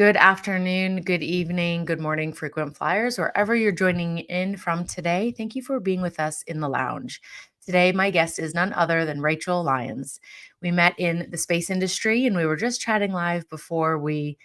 Good afternoon, good evening, good morning, frequent flyers, wherever you're joining in from today. Thank you for being with us in the lounge. Today, my guest is none other than Rachel Lyons. We met in the space industry and we were just chatting live before we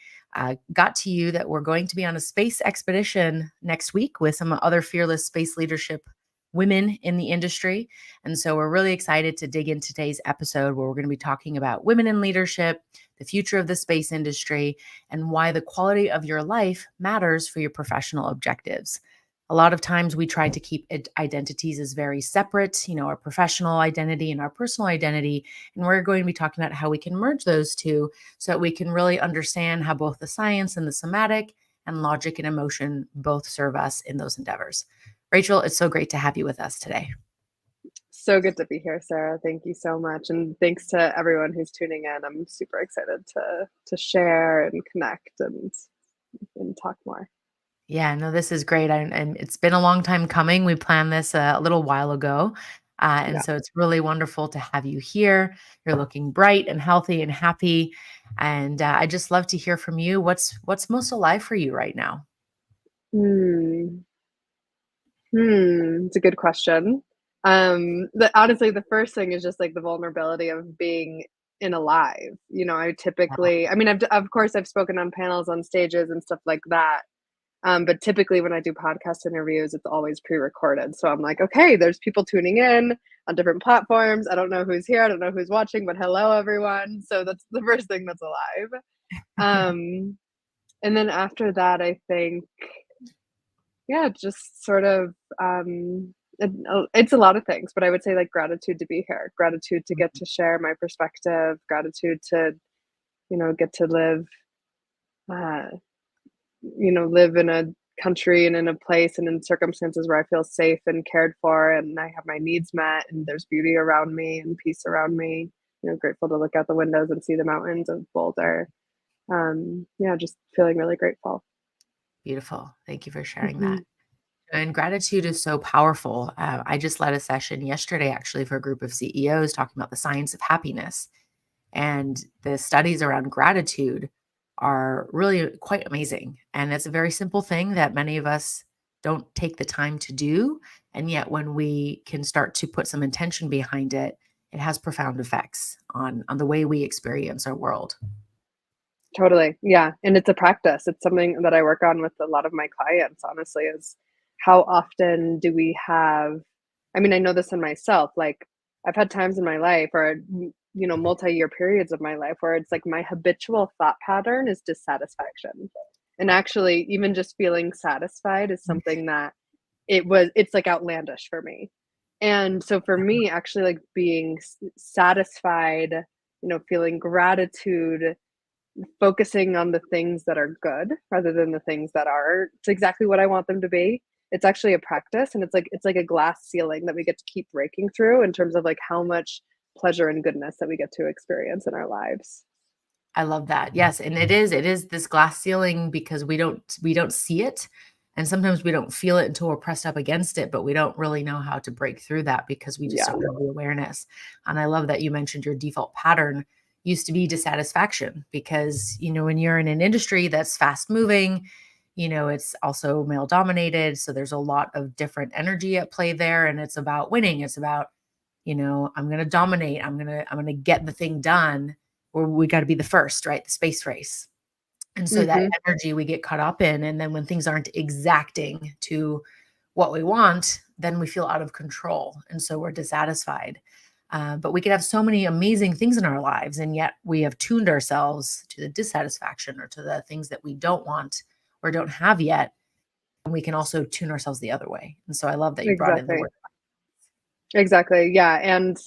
got to you that we're going to be on a space expedition next week with some other fearless space leadership women in the industry. And so we're really excited to dig into today's episode where we're going to be talking about women in leadership, the future of the space industry, and why the quality of your life matters for your professional objectives. A lot of times we try to keep identities as very separate, our professional identity and our personal identity. And we're going to be talking about how we can merge those two so that we can really understand how both the science and the somatic and logic and emotion both serve us in those endeavors. Rachel, it's so great to have you with us today. So good to be here, Sarah. Thank you so much. And thanks to everyone who's tuning in. I'm super excited to share and connect and talk more. Yeah, no, this is great. And it's been a long time coming. We planned this a little while ago. And Yeah. so it's really wonderful to have you here. You're looking bright and healthy and happy. And I just love to hear from you. What's most alive for you right now? It's a good question. Honestly, the first thing is just like the vulnerability of being in a live. Of course, I've spoken on panels, on stages, and stuff like that. But typically, when I do podcast interviews, it's always pre-recorded. So I'm like, okay, there's people tuning in on different platforms. I don't know who's here. I don't know who's watching, but hello, everyone. So that's the first thing that's alive. And then after that, I think, yeah, just sort of, it's a lot of things, but I would say like gratitude to be here, gratitude to get to share my perspective, gratitude to, get to uh, live in a country and in a place and in circumstances where I feel safe and cared for and I have my needs met and there's beauty around me and peace around me. Grateful to look out the windows and see the mountains of Boulder. Just feeling really grateful. Beautiful. Thank you for sharing Mhm. that. And gratitude is so powerful. I just led a session yesterday, actually, for a group of CEOs talking about the science of happiness. And the studies around gratitude are really quite amazing. And it's a very simple thing that many of us don't take the time to do. And yet, when we can start to put some intention behind it, it has profound effects on the way we experience our world. Totally. Yeah. And it's a practice. It's something that I work on with a lot of my clients, honestly, is how often do we have, I know this in myself, like I've had times in my life or, multi-year periods of my life where it's like my habitual thought pattern is dissatisfaction. And actually, even just feeling satisfied is something that it's like outlandish for me. And so for me, actually, like being satisfied, feeling gratitude, focusing on the things that are good rather than the things that are it's exactly what I want them to be. It's actually a practice and it's like a glass ceiling that we get to keep breaking through in terms of like how much pleasure and goodness that we get to experience in our lives. I love that. Yes, and it is this glass ceiling because we don't see it, and sometimes we don't feel it until we're pressed up against it, but we don't really know how to break through that because we just Yeah. don't have the awareness. And I love that you mentioned your default pattern used to be dissatisfaction because, when you're in an industry that's fast moving, it's also male dominated, so there's a lot of different energy at play there and it's about winning. It's about, I'm going to dominate. I'm going to get the thing done where we got to be the first, right? The space race. And so that Hmm. energy we get caught up in. And then when things aren't exacting to what we want, then we feel out of control. And so we're dissatisfied. But we could have so many amazing things in our lives. And yet we have tuned ourselves to the dissatisfaction or to the things that we don't want or don't have yet. And we can also tune ourselves the other way. And so I love that you brought in the Exactly. word. Exactly. Yeah. And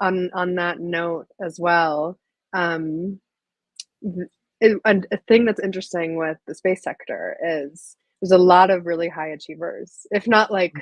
on that note as well, um and a thing that's interesting with the space sector is there's a lot of really high achievers, if not like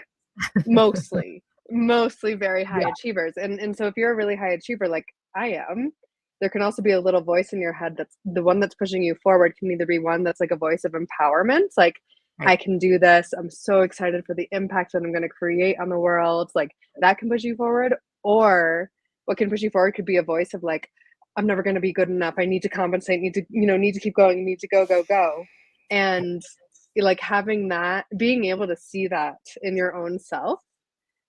mostly very high Yeah. achievers. And so if you're a really high achiever like I am, there can also be a little voice in your head that's the one that's pushing you forward can either be one that's like a voice of empowerment, like I Right. can do this. I'm so excited for the impact that I'm going to create on the world. Like that can push you forward. Or what can push you forward could be a voice of like, I'm never going to be good enough. I need to compensate, need to keep going, need to go, go, go. And like having that, being able to see that in your own self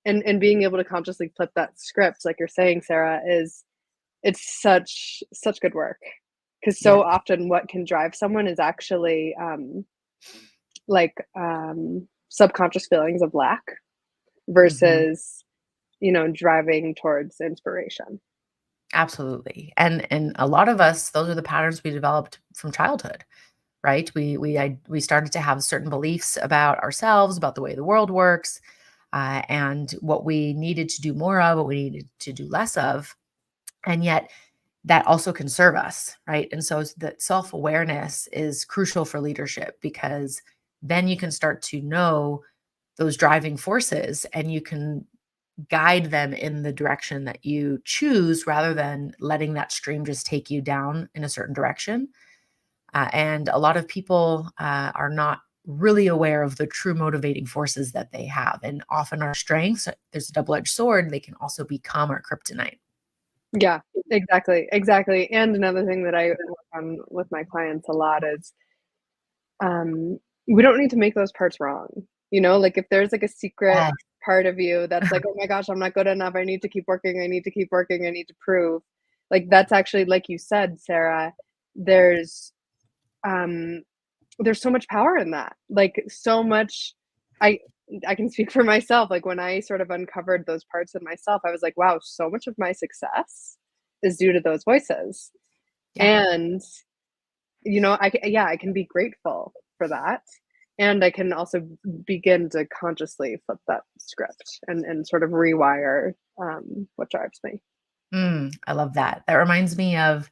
and being able to consciously flip that script, like you're saying, Sarah, it's such good work. Because Yeah. so often what can drive someone is actually like subconscious feelings of lack Mhm. versus, driving towards inspiration. Absolutely. And a lot of us, those are the patterns we developed from childhood, right? We started to have certain beliefs about ourselves, about the way the world works, and what we needed to do more of, what we needed to do less of. And yet that also can serve us, right? And so the self-awareness is crucial for leadership because then you can start to know those driving forces and you can guide them in the direction that you choose rather than letting that stream just take you down in a certain direction. And a lot of people are not really aware of the true motivating forces that they have. And often our strengths, there's a double edged sword, they can also become our kryptonite. Yeah, exactly, exactly. And another thing that I work on with my clients a lot is we don't need to make those parts wrong. Like if there's like a secret Yes. part of you that's like, oh my gosh, I'm not good enough. I need to keep working. I need to keep working. I need to prove. Like that's actually, like you said, Sarah, there's um there's so much power in that. Like so much I I can speak for myself. Like when I sort of uncovered those parts in myself, I was like, wow, so much of my success is due to those voices. Yeah. And I can be grateful for that, and I can also begin to consciously flip that script and sort of rewire, what drives me. I love that. That reminds me of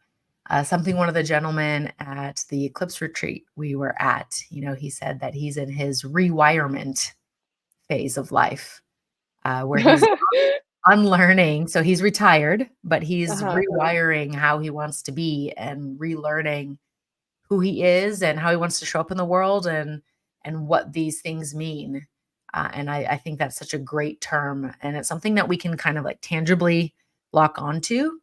something one of the gentlemen at the Eclipse retreat we were at. He said that he's in his rewirement phase of life, where he's unlearning. So he's retired, but he's Uh-huh. rewiring how he wants to be and relearning who he is and how he wants to show up in the world and what these things mean. And I think that's such a great term, and it's something that we can kind of like tangibly lock onto,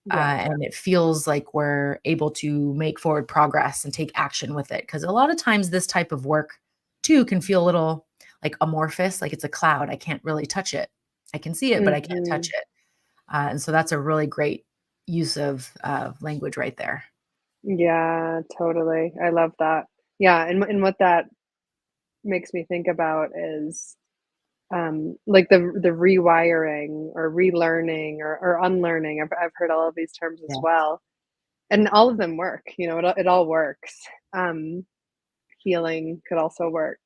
Yeah. and it feels like we're able to make forward progress and take action with it. Because a lot of times this type of work too can feel a little like amorphous, like it's a cloud. I can't really touch it. I can see it, but I can't touch Mhm. it. And so that's a really great use of language right there. Yeah, totally. I love that. Yeah, and what that makes me think about is, like the rewiring or relearning or unlearning. I've heard all of these terms as Yeah. well, and all of them work. It all works. Um, Healing could also work.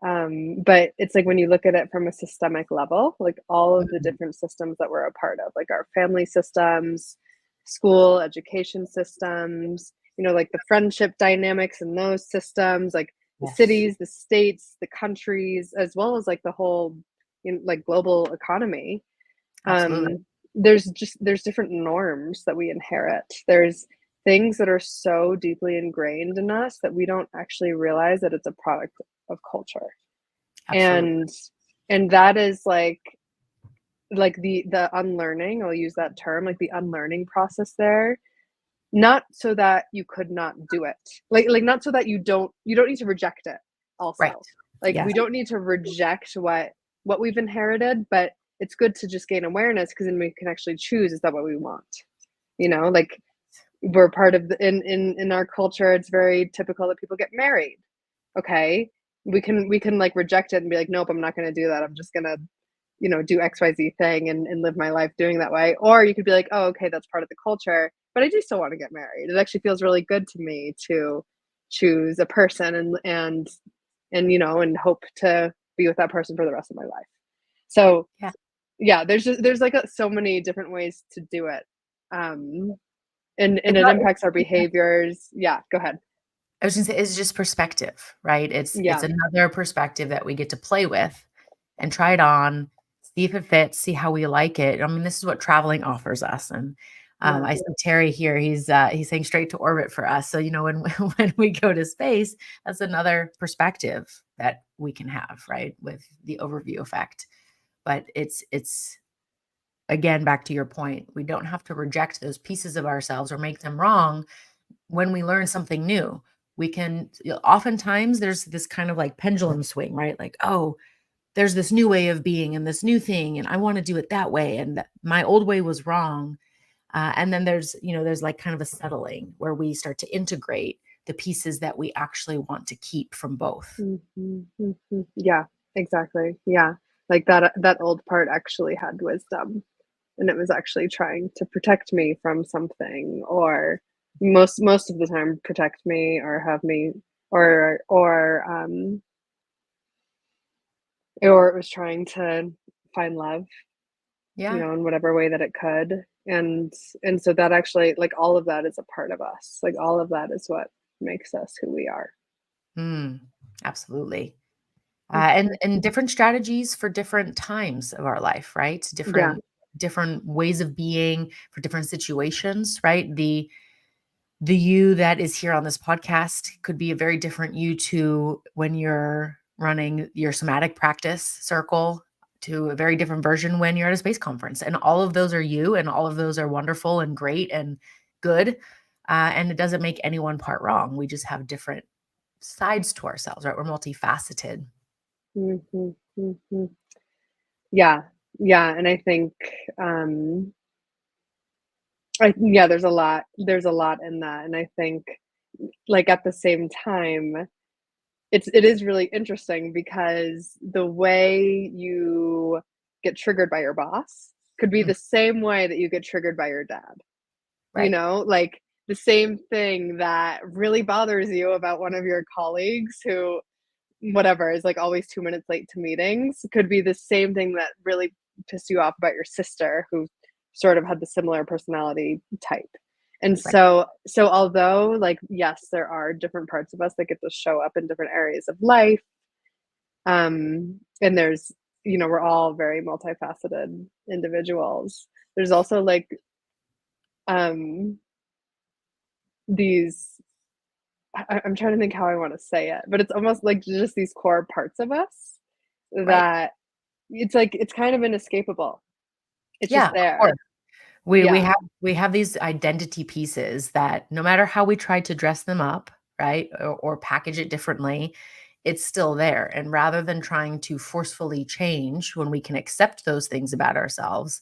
But it's like when you look at it from a systemic level, like all of the Mhm. different systems that we're a part of, like our family systems, school, education systems, like the friendship dynamics in those systems, like the Yes, cities, the states, the countries, as well as like the whole, like global economy. absolutely. There's different norms that we inherit. There's things that are so deeply ingrained in us that we don't actually realize that it's a product of culture. Absolutely. And that is like the unlearning, I'll use that term, like the unlearning process there, not so that you could not do it. Like not so that you don't need to reject it Right. also. Like Yes. we don't need to reject what we've inherited, but it's good to just gain awareness because then we can actually choose, is that what we want? Like we're part of in our culture, it's very typical that people get married. Okay. We can like reject it and be like, nope, I'm not gonna do that. I'm just gonna do XYZ thing and live my life doing that way. Or you could be like, oh, okay, that's part of the culture, but I do still want to get married. It actually feels really good to me to choose a person and hope to be with that person for the rest of my life. So Yeah. yeah, there's like so many different ways to do it. Um, and It's it not impacts our behaviors. Yeah, go ahead. I was gonna say it's just perspective, right? It's Yeah, another perspective that we get to play with and try it on, see if it fits, see how we like it. I mean, this is what traveling offers us. And yeah, I see Terry here, he's saying straight to orbit for us. So, when when we go to space, that's another perspective that we can have, right? With the overview effect. But it's again, back to your point, we don't have to reject those pieces of ourselves or make them wrong when we learn something new. We can, oftentimes there's this kind of like pendulum swing, right? Like, oh, there's this new way of being and this new thing, and I want to do it that way. And my old way was wrong. And then there's like kind of a settling where we start to integrate the pieces that we actually want to keep from both. Mhm, mhm. Yeah, exactly. Yeah. Like that old part actually had wisdom, and it was actually trying to protect me from something, or most of the time protect me or have me, or it was trying to find love, Yeah. in whatever way that it could. And so that actually, like, all of that is a part of us. Like, all of that is what makes us who we are. Mm, absolutely. And Mhm. different strategies for different times of our life, right? Yeah. Different ways of being for different situations, right? The you that is here on this podcast could be a very different you to when you're running your somatic practice circle, to a very different version when you're at a space conference. And all of those are you, and all of those are wonderful and great and good. And it doesn't make any one part wrong. We just have different sides to ourselves, right? We're multifaceted. Mhm, mhm. Yeah. Yeah, and I think, um, yeah, there's a lot in that, and I think, like, at the same time, it is really interesting because the way you get triggered by your boss could be Mm, the same way that you get triggered by your dad. right, Like, the same thing that really bothers you about one of your colleagues who, whatever, is, like, always 2 minutes late to meetings, could be the same thing that really pissed you off about your sister, who sort of had the similar personality type. And right. so although, like, yes, there are different parts of us that get to show up in different areas of life, and we're all very multifaceted individuals. There's also, like, um, these I'm trying to think how I wanna say it, but it's almost like just these core parts of us Right. that it's like it's kind of inescapable. It's Yeah, just of course. there. We we Yeah. have we have these identity pieces that no matter how we try to dress them up, right, or package it differently, it's still there. And rather than trying to forcefully change when we can accept those things about ourselves,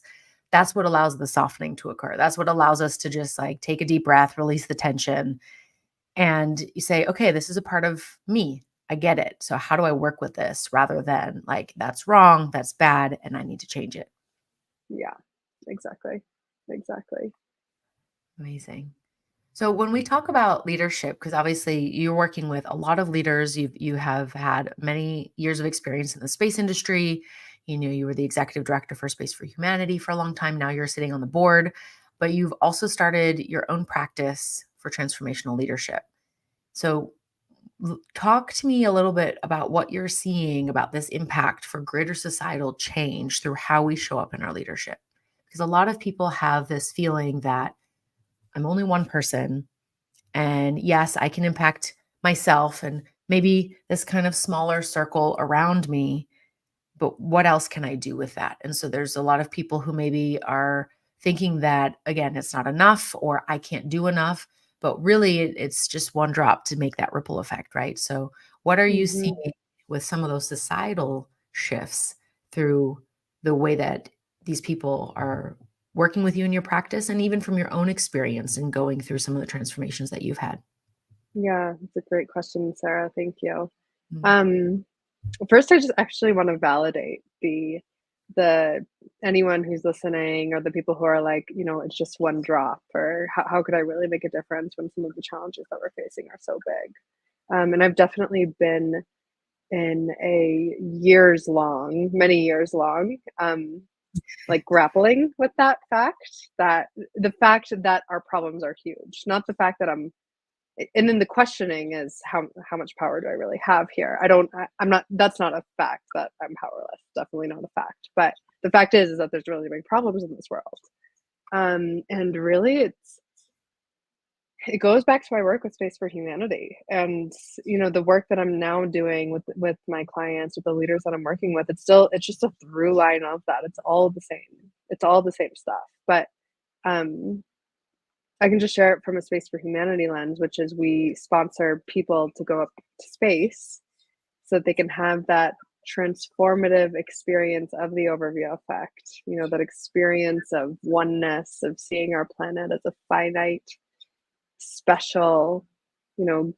that's what allows the softening to occur. That's what allows us to just like take a deep breath, release the tension, and you say, okay, this is a part of me. I get it. So how do I work with this rather than like, that's wrong, that's bad, and I need to change it? Yeah. Exactly. Exactly. Amazing. So when we talk about leadership, because obviously you're working with a lot of leaders, you have had many years of experience in the space industry. You were the executive director for Space for Humanity for a long time. Now you're sitting on the board, but you've also started your own practice for transformational leadership. So talk to me a little bit about what you're seeing about this impact for greater societal change through how we show up in our leadership. Because a lot of people have this feeling that I'm only one person, and yes, I can impact myself and maybe this kind of smaller circle around me, but what else can I do with that? And so there's a lot of people who maybe are thinking that, again, it's not enough or I can't do enough, but really it's just one drop to make that ripple effect, right? So, what are you seeing Mhm. with some of those societal shifts through the way that these people are working with you in your practice and even from your own experience and going through some of the transformations that you've had? Yeah, it's a great question, Sarah, thank you. Mm, Um, First, I just actually wanna validate the anyone who's listening, or the people who are like, "It's just one drop," or how could I really make a difference when some of the challenges that we're facing are so big?" And I've definitely been in a many years long, like, grappling with the fact that our problems are huge, not the fact that and then the questioning is how much power do I really have here? I'm not that's not a fact that I'm powerless, definitely not a fact, but the fact is that there's really big problems in this world. And really It goes back to my work with Space for Humanity, and, the work that I'm now doing with my clients, with the leaders that I'm working with, it's just a through line of that. It's all the same. It's all the same stuff, but, um, I can just share it from a Space for Humanity lens, which is we sponsor people to go up to space so that they can have that transformative experience of the overview effect, that experience of oneness, of seeing our planet as a finite, special,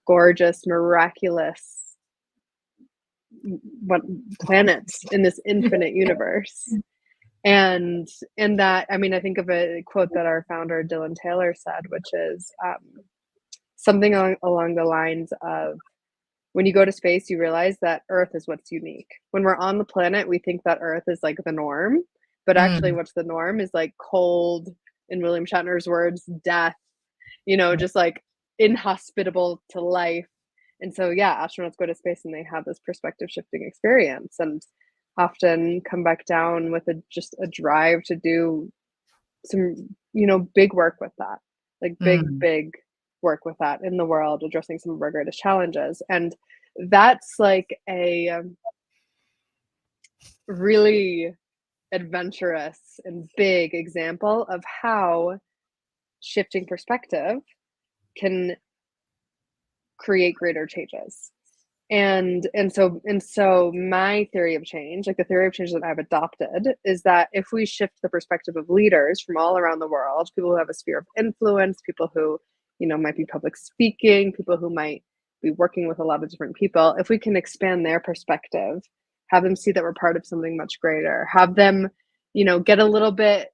gorgeous, miraculous what planets in this infinite universe. And in that, I mean, I think of a quote that our founder Dylan Taylor said, which is something along the lines of, when you go to space, you realize that Earth is what's unique. When we're on the planet, we think that Earth is like the norm, but actually Mm. what's the norm is like cold, in William Shatner's words, death, just like inhospitable to life. And so, yeah, astronauts go to space and they have this perspective shifting experience, and often come back down with just a drive to do some, big work with that, like Mm. big work with that in the world, addressing some of our greatest challenges. And that's like a really adventurous and big example of how shifting perspective can create greater changes. And so my theory of change, like the theory of change that I've adopted, is that if we shift the perspective of leaders from all around the world, people who have a sphere of influence, people who, might be public speaking, people who might be working with a lot of different people, if we can expand their perspective, have them see that we're part of something much greater, have them, get a little bit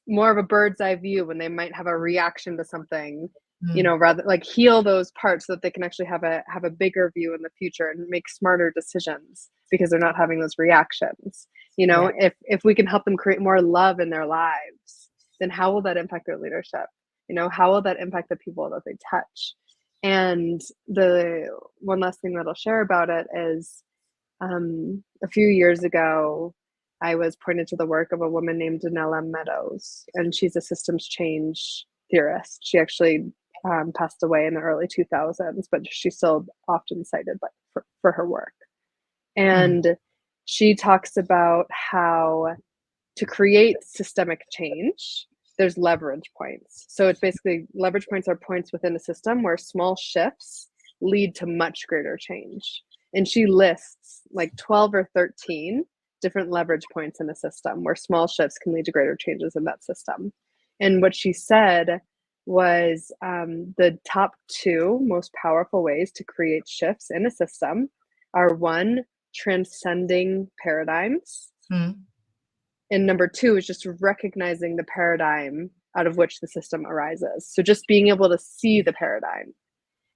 more of a bird's eye view when they might have a reaction to something, Mm. rather like heal those parts so that they can actually have a bigger view in the future and make smarter decisions because they're not having those reactions. Yeah. If we can help them create more love in their lives, then how will that impact their leadership? How will that impact the people that they touch? And the one last thing that I'll share about it is, a few years ago, I was pointed to the work of a woman named Danella Meadows, and she's a systems change theorist. She actually passed away in the early 2000s, but she's still often cited for her work. Mm. And she talks about how to create systemic change, there's leverage points. So it's basically leverage points are points within a system where small shifts lead to much greater change. And she lists like 12 or 13 different leverage points in a system where small shifts can lead to greater changes in that system. And what she said was the top two most powerful ways to create shifts in a system are: one, transcending paradigms, Mm. and number two is just recognizing the paradigm out of which the system arises. So just being able to see the paradigm.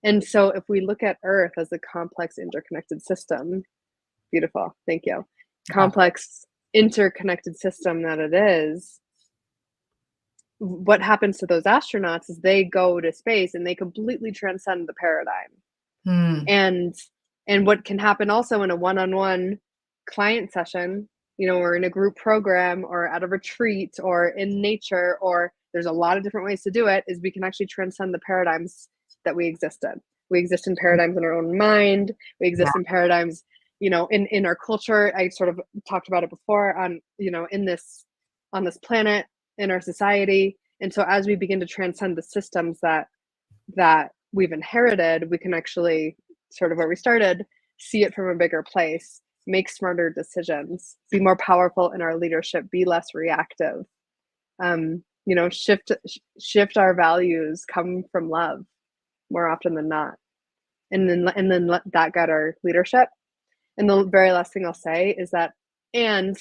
And so if we look at Earth as a complex interconnected system, beautiful, thank you, Wow. complex interconnected system that it is, what happens to those astronauts is they go to space and they completely transcend the paradigm. Mm. And what can happen also in a one-on-one client session, or in a group program or at a retreat or in nature, or there's a lot of different ways to do it, is we can actually transcend the paradigms that we exist in. We exist in paradigms in our own mind. We Yeah. exist in paradigms, in our culture. I sort of talked about it before on, on this planet, in our society. And so as we begin to transcend the systems that we've inherited, we can actually, sort of where we started, see it from a bigger place, make smarter decisions, be more powerful in our leadership, be less reactive. Shift our values, come from love more often than not, and then let that guide our leadership. And the very last thing I'll say is that, and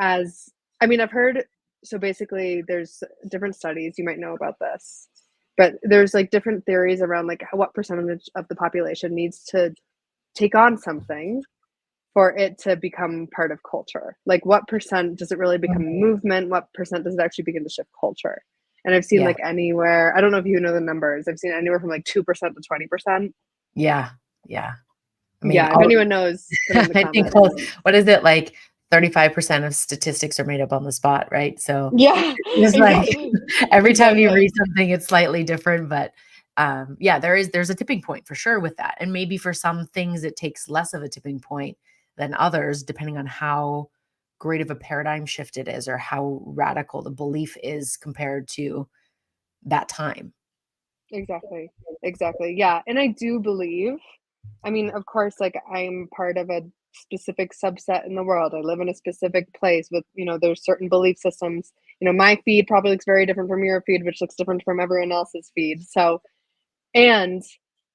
as I mean, I've heard, so basically there's different studies, you might know about this, but there's like different theories around like what percentage of the population needs to take on something for it to become part of culture. Like what percent does it really become a Mm. movement? What percent does it actually begin to shift culture? And I've seen Yeah. like anywhere, I don't know if you know the numbers, I've seen anywhere from like 2% to 20%. Yeah. Yeah. I mean, Yeah, if anyone knows, put it in the I think, comments. what is it like? 35% of statistics are made up on the spot, right? So Yeah, it's like exactly. every time you Exactly. read something, it's slightly different, but yeah, there's a tipping point for sure with that. And maybe for some things it takes less of a tipping point than others, depending on how great of a paradigm shift it is or how radical the belief is compared to that time. Exactly. Exactly. Yeah, and I do believe, I mean, of course, like, I'm part of a specific subset in the world. I live in a specific place with, there's certain belief systems. My feed probably looks very different from your feed, which looks different from everyone else's feed. So, and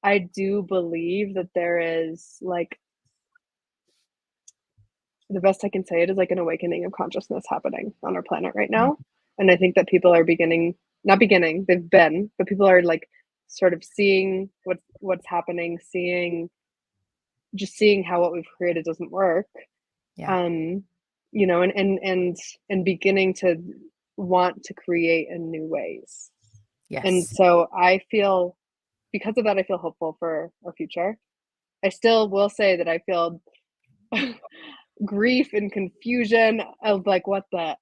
I do believe that there is, like, the best I can say it is like an awakening of consciousness happening on our planet right Mm. now. And I think that people are beginning, not beginning, they've been, but people are like sort of seeing what's happening, seeing how what we've created doesn't work. Yeah. Um, and beginning to want to create in new ways. And Yes. so I feel, because of that, I feel hopeful for our future. I still will say that I feel grief and confusion of like, what the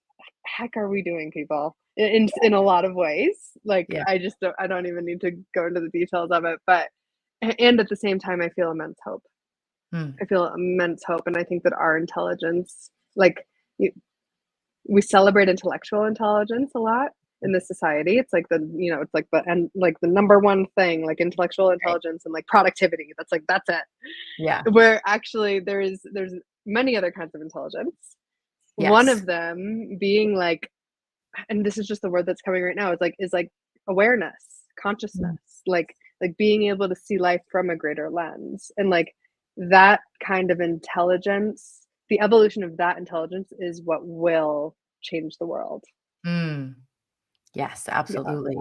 heck are we doing, people? In a lot of ways. Like, Yeah. I don't even need to go into the details of it, but and at the same time I feel immense hope. Mm. I feel immense hope, and I think that our intelligence, like, y we celebrate intellectual intelligence a lot in this society. It's like it's like the number one thing, like intellectual Right. intelligence and like productivity. That's it. Yeah. Where actually there's many other kinds of intelligence. One Yes. of them being like, and this is just the word that's coming right now, is like awareness, consciousness, Mm. like being able to see life from a greater lens. And like that kind of intelligence, the evolution of that intelligence is what will change the world. Mm. Yes, Yeah. absolutely.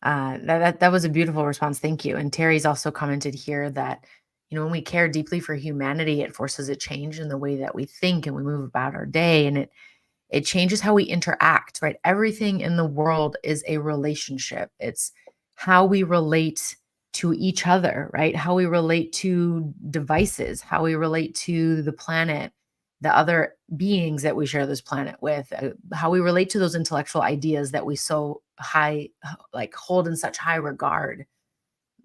That was a beautiful response. Thank you. And Terry's also commented here that, when we care deeply for humanity, it forces a change in the way that we think and we move about our day, and it changes how we interact. Right? Everything in the world is a relationship. It's how we relate to each other, right? How we relate to devices, how we relate to the planet, the other beings that we share this planet with, how we relate to those intellectual ideas that we so high, like hold in such high regard.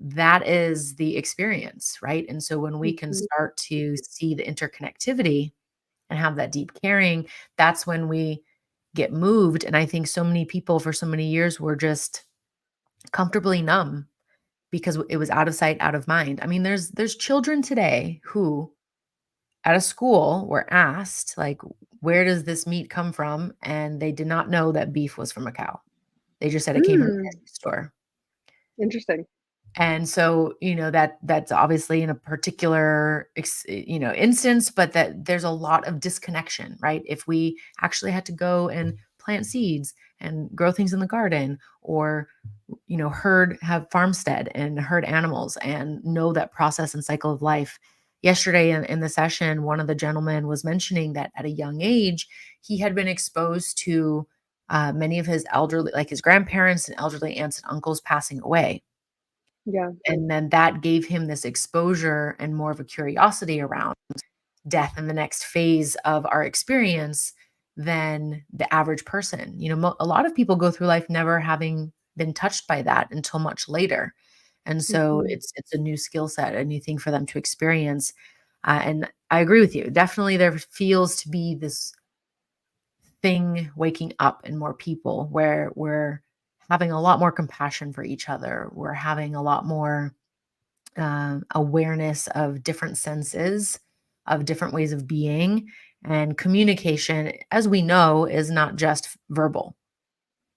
That is the experience, right? And so when we can Mhm. start to see the interconnectivity and have that deep caring, that's when we get moved. And I think so many people for so many years were just comfortably numb because it was out of sight, out of mind. I mean, there's children today who at a school were asked, like, where does this meat come from? And they did not know that beef was from a cow. They just said it came from the Hmm. grocery store. Interesting. And so, that's obviously in a particular instance, but that there's a lot of disconnection, right? If we actually had to go and plant seeds and grow things in the garden, or have farmstead and herd animals and know that process and cycle of life. Yesterday in the session, one of the gentlemen was mentioning that at a young age, he had been exposed to many of his elderly, like his grandparents and elderly aunts and uncles passing away. Yeah. And then that gave him this exposure and more of a curiosity around death and the next phase of our experience than the average person. A lot of people go through life never having been touched by that until much later. And so Hmm. it's a new skill set, a new thing for them to experience. And I agree with you. Definitely there feels to be this thing waking up in more people where we're having a lot more compassion for each other. We're having a lot more awareness of different senses, of different ways of being. And communication, as we know, is not just verbal,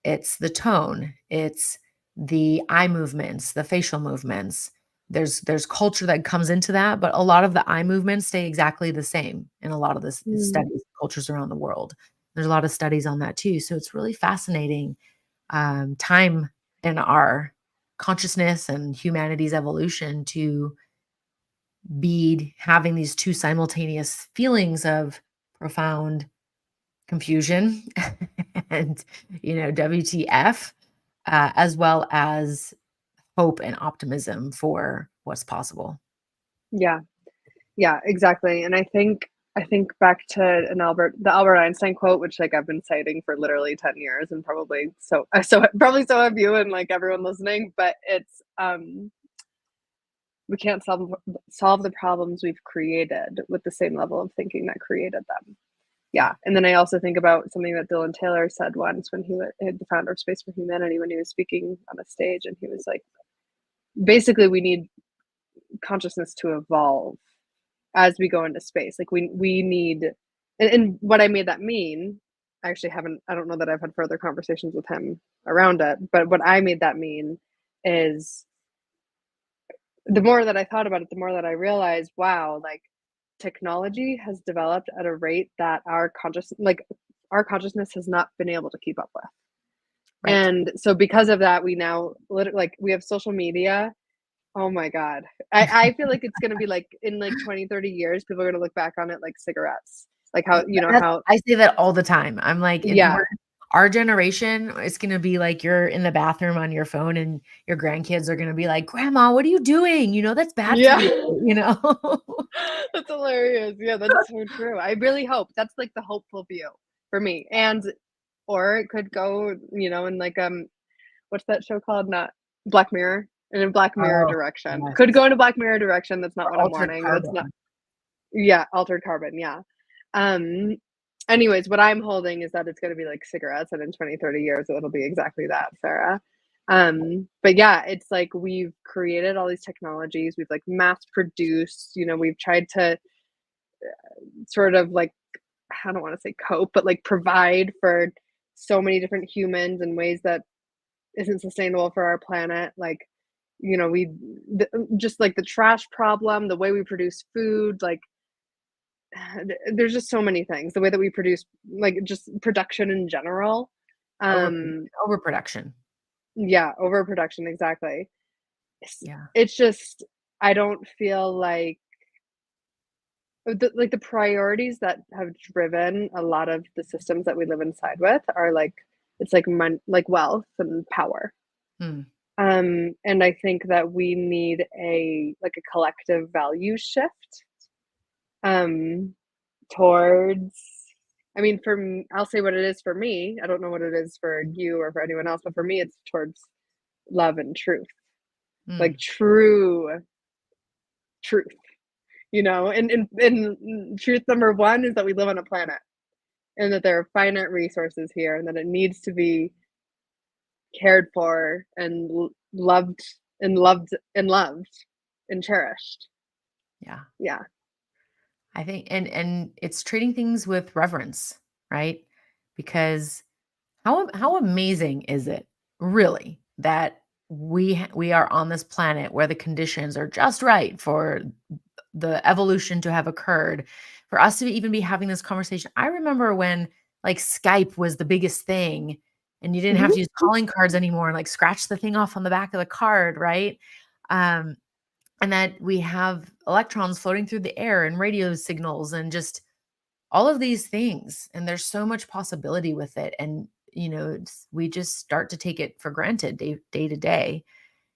it's the tone, it's the eye movements, the facial movements. There's culture that comes into that, but a lot of the eye movements stay exactly the same in a lot of the Mm. studies, cultures around the world. There's a lot of studies on that too. So it's really fascinating time in our consciousness and humanity's evolution to be having these two simultaneous feelings of profound confusion and WTF, as well as hope and optimism for what's possible. Yeah. Yeah, exactly. And I think I think back to the Albert Einstein quote, which like I've been citing for literally 10 years, and probably probably so have you and like everyone listening, but it's we can't solve the problems we've created with the same level of thinking that created them. Yeah. Yeah. And then I also think about something that Dylan Taylor said once when he was the founder of Space for Humanity, when he was speaking on a stage, and he was like, basically, we need consciousness to evolve as we go into space. Like we need, and what I made that mean, I actually haven't, I don't know that I've had further conversations with him around it, but what I made that mean is the more that I thought about it, the more that I realized, wow, like technology has developed at a rate that our consciousness has not been able to keep up with. Right. And so because of that, we now like we have social media. Oh my God. I feel like it's gonna be like in like 20, 30 years, people are gonna look back on it like cigarettes. Like how, how I say that all the time. I'm like, yeah. our generation, it's gonna be like you're in the bathroom on your phone and your grandkids are gonna be like, "Grandma, what are you doing? You know, that's bad for Yeah. you." You know? That's hilarious. Yeah, that's so true. I really hope that's like the hopeful view for me. And or it could go, in like what's that show called? Not Black Mirror. In a Black Mirror Oh, direction. yes. Could go in a Black Mirror direction. That's not Or what I'm altered wanting. That's not carbon. yeah, altered carbon, yeah. Um anyways, what I'm holding is that it's gonna be like cigarettes, and in 20, 30 years it'll be exactly that, Sarah. But yeah, it's like we've created all these technologies, we've like mass produced, we've tried to sort of like, I don't want to say cope, but like provide for so many different humans in ways that isn't sustainable for our planet. Like, we just like the trash problem, the way we produce food, like there's just so many things. The way that we produce, like just production in general. Over Um, overproduction. yeah, overproduction, exactly. It's, Yeah. it's just I don't feel like the priorities that have driven a lot of the systems that we live inside with are like it's like like wealth and power. Hmm. And I think that we need a collective value shift um towards, I mean, I'll say what it is for me. I don't know what it is for you or for anyone else, but for me it's towards love and truth. Like Hmm. truth. And truth number one is that we live on a planet, and that there are finite resources here, and that it needs to be cared for and loved and loved and loved and cherished. Yeah. Yeah. I think and it's treating things with reverence, right? Because how amazing is it really that we are on this planet where the conditions are just right for the evolution to have occurred, for us to even be having this conversation. I remember when like Skype was the biggest thing and you didn't have Mhm. to use calling cards anymore and like scratch the thing off on the back of the card, right? Um, and that we have electrons floating through the air and radio signals and just all of these things. And there's so much possibility with it. And, we just start to take it for granted day to day.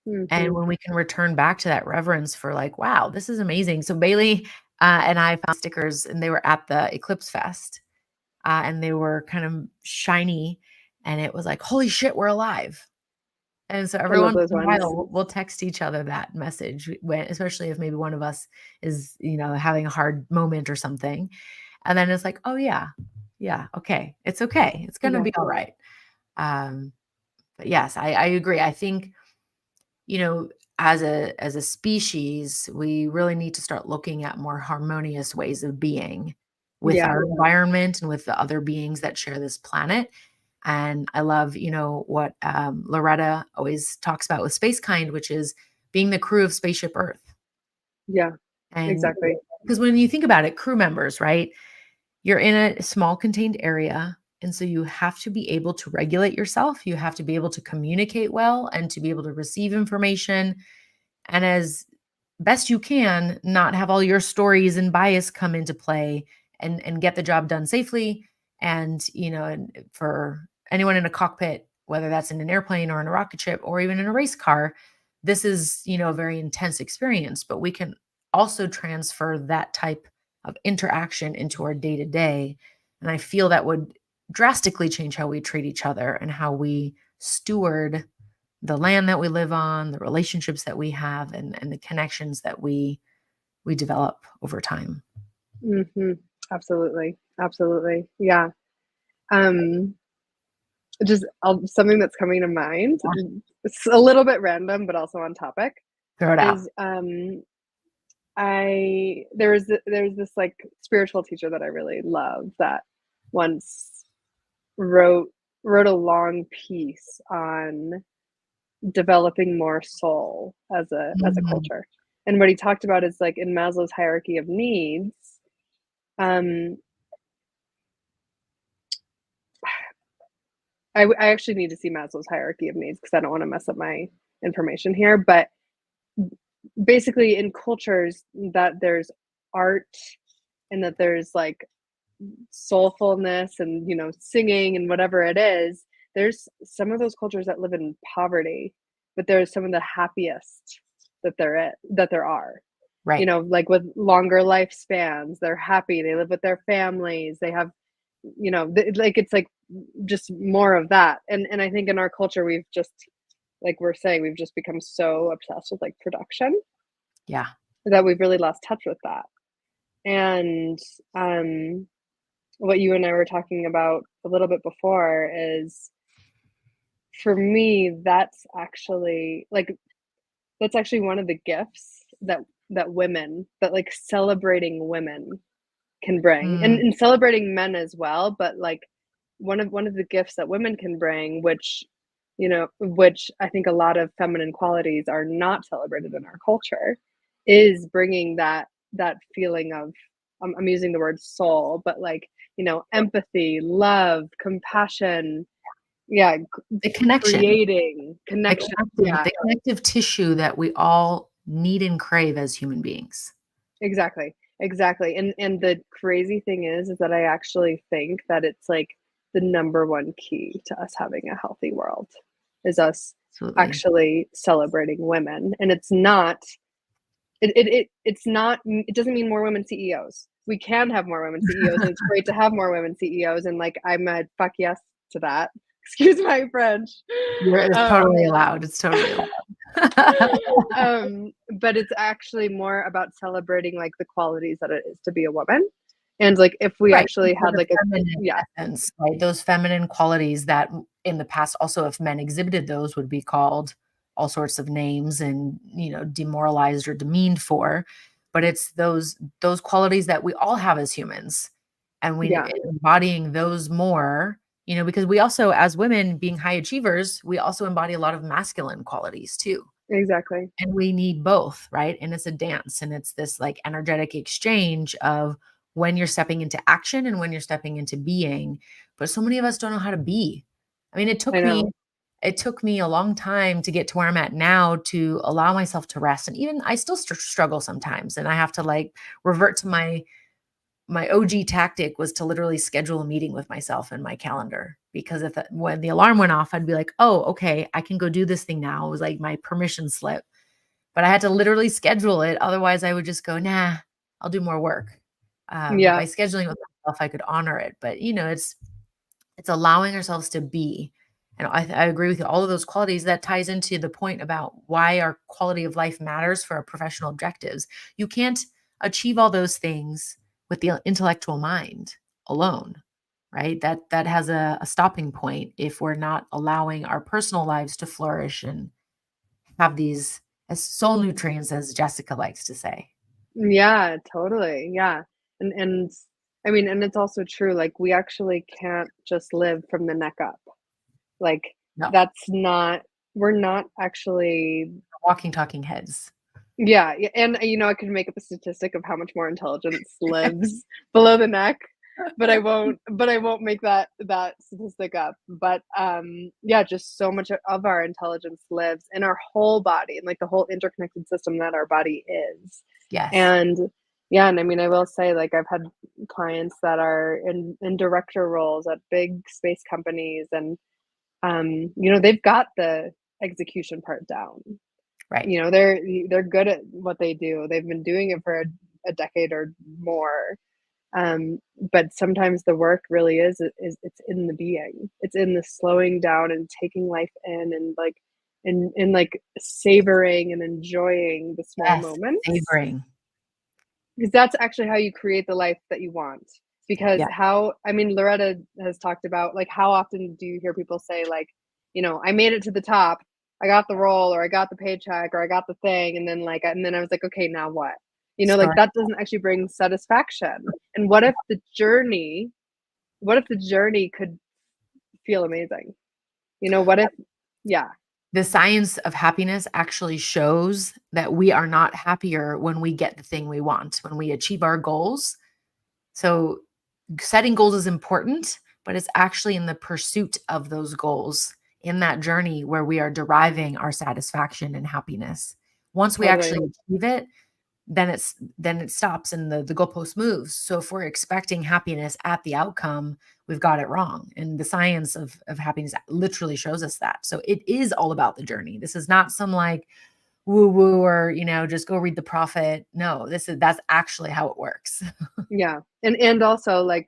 And Mhm. when we can return back to that reverence for like, wow, this is amazing. So Bailey and I found stickers and they were at the Eclipse Fest and they were kind of shiny. And it was like, holy shit, we're alive. And so I every love once those in a ones. while, we'll text each other that message when, especially if maybe one of us is, having a hard moment or something. And then it's like, oh yeah, yeah, okay, it's okay, it's gonna Yeah. be all right. Um, but yes, I agree. I think you know as a species, we really need to start looking at more harmonious ways of being with Yeah. our environment and with the other beings that share this planet. And I love, what Loretta always talks about with Space Kind, which is being the crew of Spaceship Earth. Yeah. And Exactly. because when you think about it, crew members, right? You're in a small contained area. And so you have to be able to regulate yourself. You have to be able to communicate well and to be able to receive information. And as best you can, not have all your stories and bias come into play and get the job done safely. And, and for anyone in a cockpit, whether that's in an airplane or in a rocket ship or even in a race car, this is, a very intense experience, but we can also transfer that type of interaction into our day to day. And I feel that would drastically change how we treat each other and how we steward the land that we live on, the relationships that we have, and the connections that we develop over time. Absolutely. Absolutely. Yeah. Um, just something that's coming to mind. It's a little bit random, but also on topic. Throw it out. Is I there's this like spiritual teacher that I really love that once wrote wrote a long piece on developing more soul as a Mm, culture. And what he talked about is like in Maslow's hierarchy of needs, um, I actually need to see Maslow's hierarchy of needs because I don't want to mess up my information here. But basically, in cultures that there's art and that there's like soulfulness and singing and whatever it is, there's some of those cultures that live in poverty, but there's some of the happiest that there are. right. Like with longer lifespans, they're happy, they live with their families, they have, like it's like just more of that. And I think in our culture, we've just, like we're saying, we've just become so obsessed with like production Yeah. that we've really lost touch with that. And um what you and I were talking about a little bit before is, for me, that's actually one of the gifts that women, that like celebrating women can bring, and, Mm, celebrating men as well. But like one of the gifts that women can bring, which I think a lot of feminine qualities are not celebrated in our culture, is bringing that feeling of, I'm using the word soul, but like empathy, love, compassion, yeah, the connection, creating connection, yeah. the connective tissue that we all need and crave as human beings. Exactly, exactly. And the crazy thing is that I actually think that it's like the number one key to us having a healthy world is us Absolutely. actually celebrating women. And it doesn't mean more women CEOs. We can have more women CEOs, and it's great to have more women CEOs, and like I'm a fuck yes to that. Excuse my French. It's totally Um allowed. It's totally allowed. but it's actually more about celebrating like the qualities that it is to be a woman. And like if we Right. actually For had the like a, feminine yeah, essence, right? Those feminine qualities that in the past, also, if men exhibited those, would be called all sorts of names and, demoralized or demeaned for. But it's those qualities that we all have as humans. And we yeah, embodying those more, because we also, as women being high achievers, we also embody a lot of masculine qualities too. exactly. And we need both, right? And it's a dance, and it's this like energetic exchange of when you're stepping into action and when you're stepping into being. But so many of us don't know how to be. I mean, I know. it took me a long time to get to where I'm at now, to allow myself to rest. And even I still struggle sometimes, and I have to like revert to my OG tactic was to literally schedule a meeting with myself in my calendar, because when the alarm went off, I'd be like, "Oh, okay, I can go do this thing now." It was like my permission slip, but I had to literally schedule it. Otherwise, I would just go, "Nah, I'll do more work." Yeah, By scheduling with myself, I could honor it. But it's allowing ourselves to be. And I agree with you. All of those qualities, that ties into the point about why our quality of life matters for our professional objectives. You can't achieve all those things with the intellectual mind alone, right? That has a stopping point if we're not allowing our personal lives to flourish and have these as soul nutrients, as Jessica likes to say. yeah, totally, yeah. And I mean, and it's also true, like we actually can't just live from the neck up. Like No, that's not, we're not actually, walking, talking heads. yeah, and I could make up a statistic of how much more intelligence lives below the neck, but I won't make that statistic up. But yeah, just so much of our intelligence lives in our whole body, and like the whole interconnected system that our body is. Yes, And yeah, and I mean, I will say, like I've had clients that are in director roles at big space companies, and they've got the execution part down. right. They're good at what they do. They've been doing it for a decade or more. But sometimes the work really is it's in the being. It's in the slowing down and taking life in and like and like savoring and enjoying the small Yes, moments, savoring. because that's actually how you create the life that you want. Because Yeah, how, I mean, Loretta has talked about like how often do you hear people say like, I made it to the top, I got the role, or I got the paycheck, or I got the thing, and then like, and then I was like, okay, now what? Like start. that doesn't actually bring satisfaction. And what if the journey could feel amazing? What if, yeah, The science of happiness actually shows that we are not happier when we get the thing we want, when we achieve our goals. So setting goals is important, but it's actually in the pursuit of those goals, in that journey where we are deriving our satisfaction and happiness. Once we totally. actually achieve it, then it stops and the goalpost moves. So if we're expecting happiness at the outcome, we've got it wrong. And the science of happiness literally shows us that. So it is all about the journey. This is not some like woo woo or just go read the prophet. No, that's actually how it works. Yeah. And also like,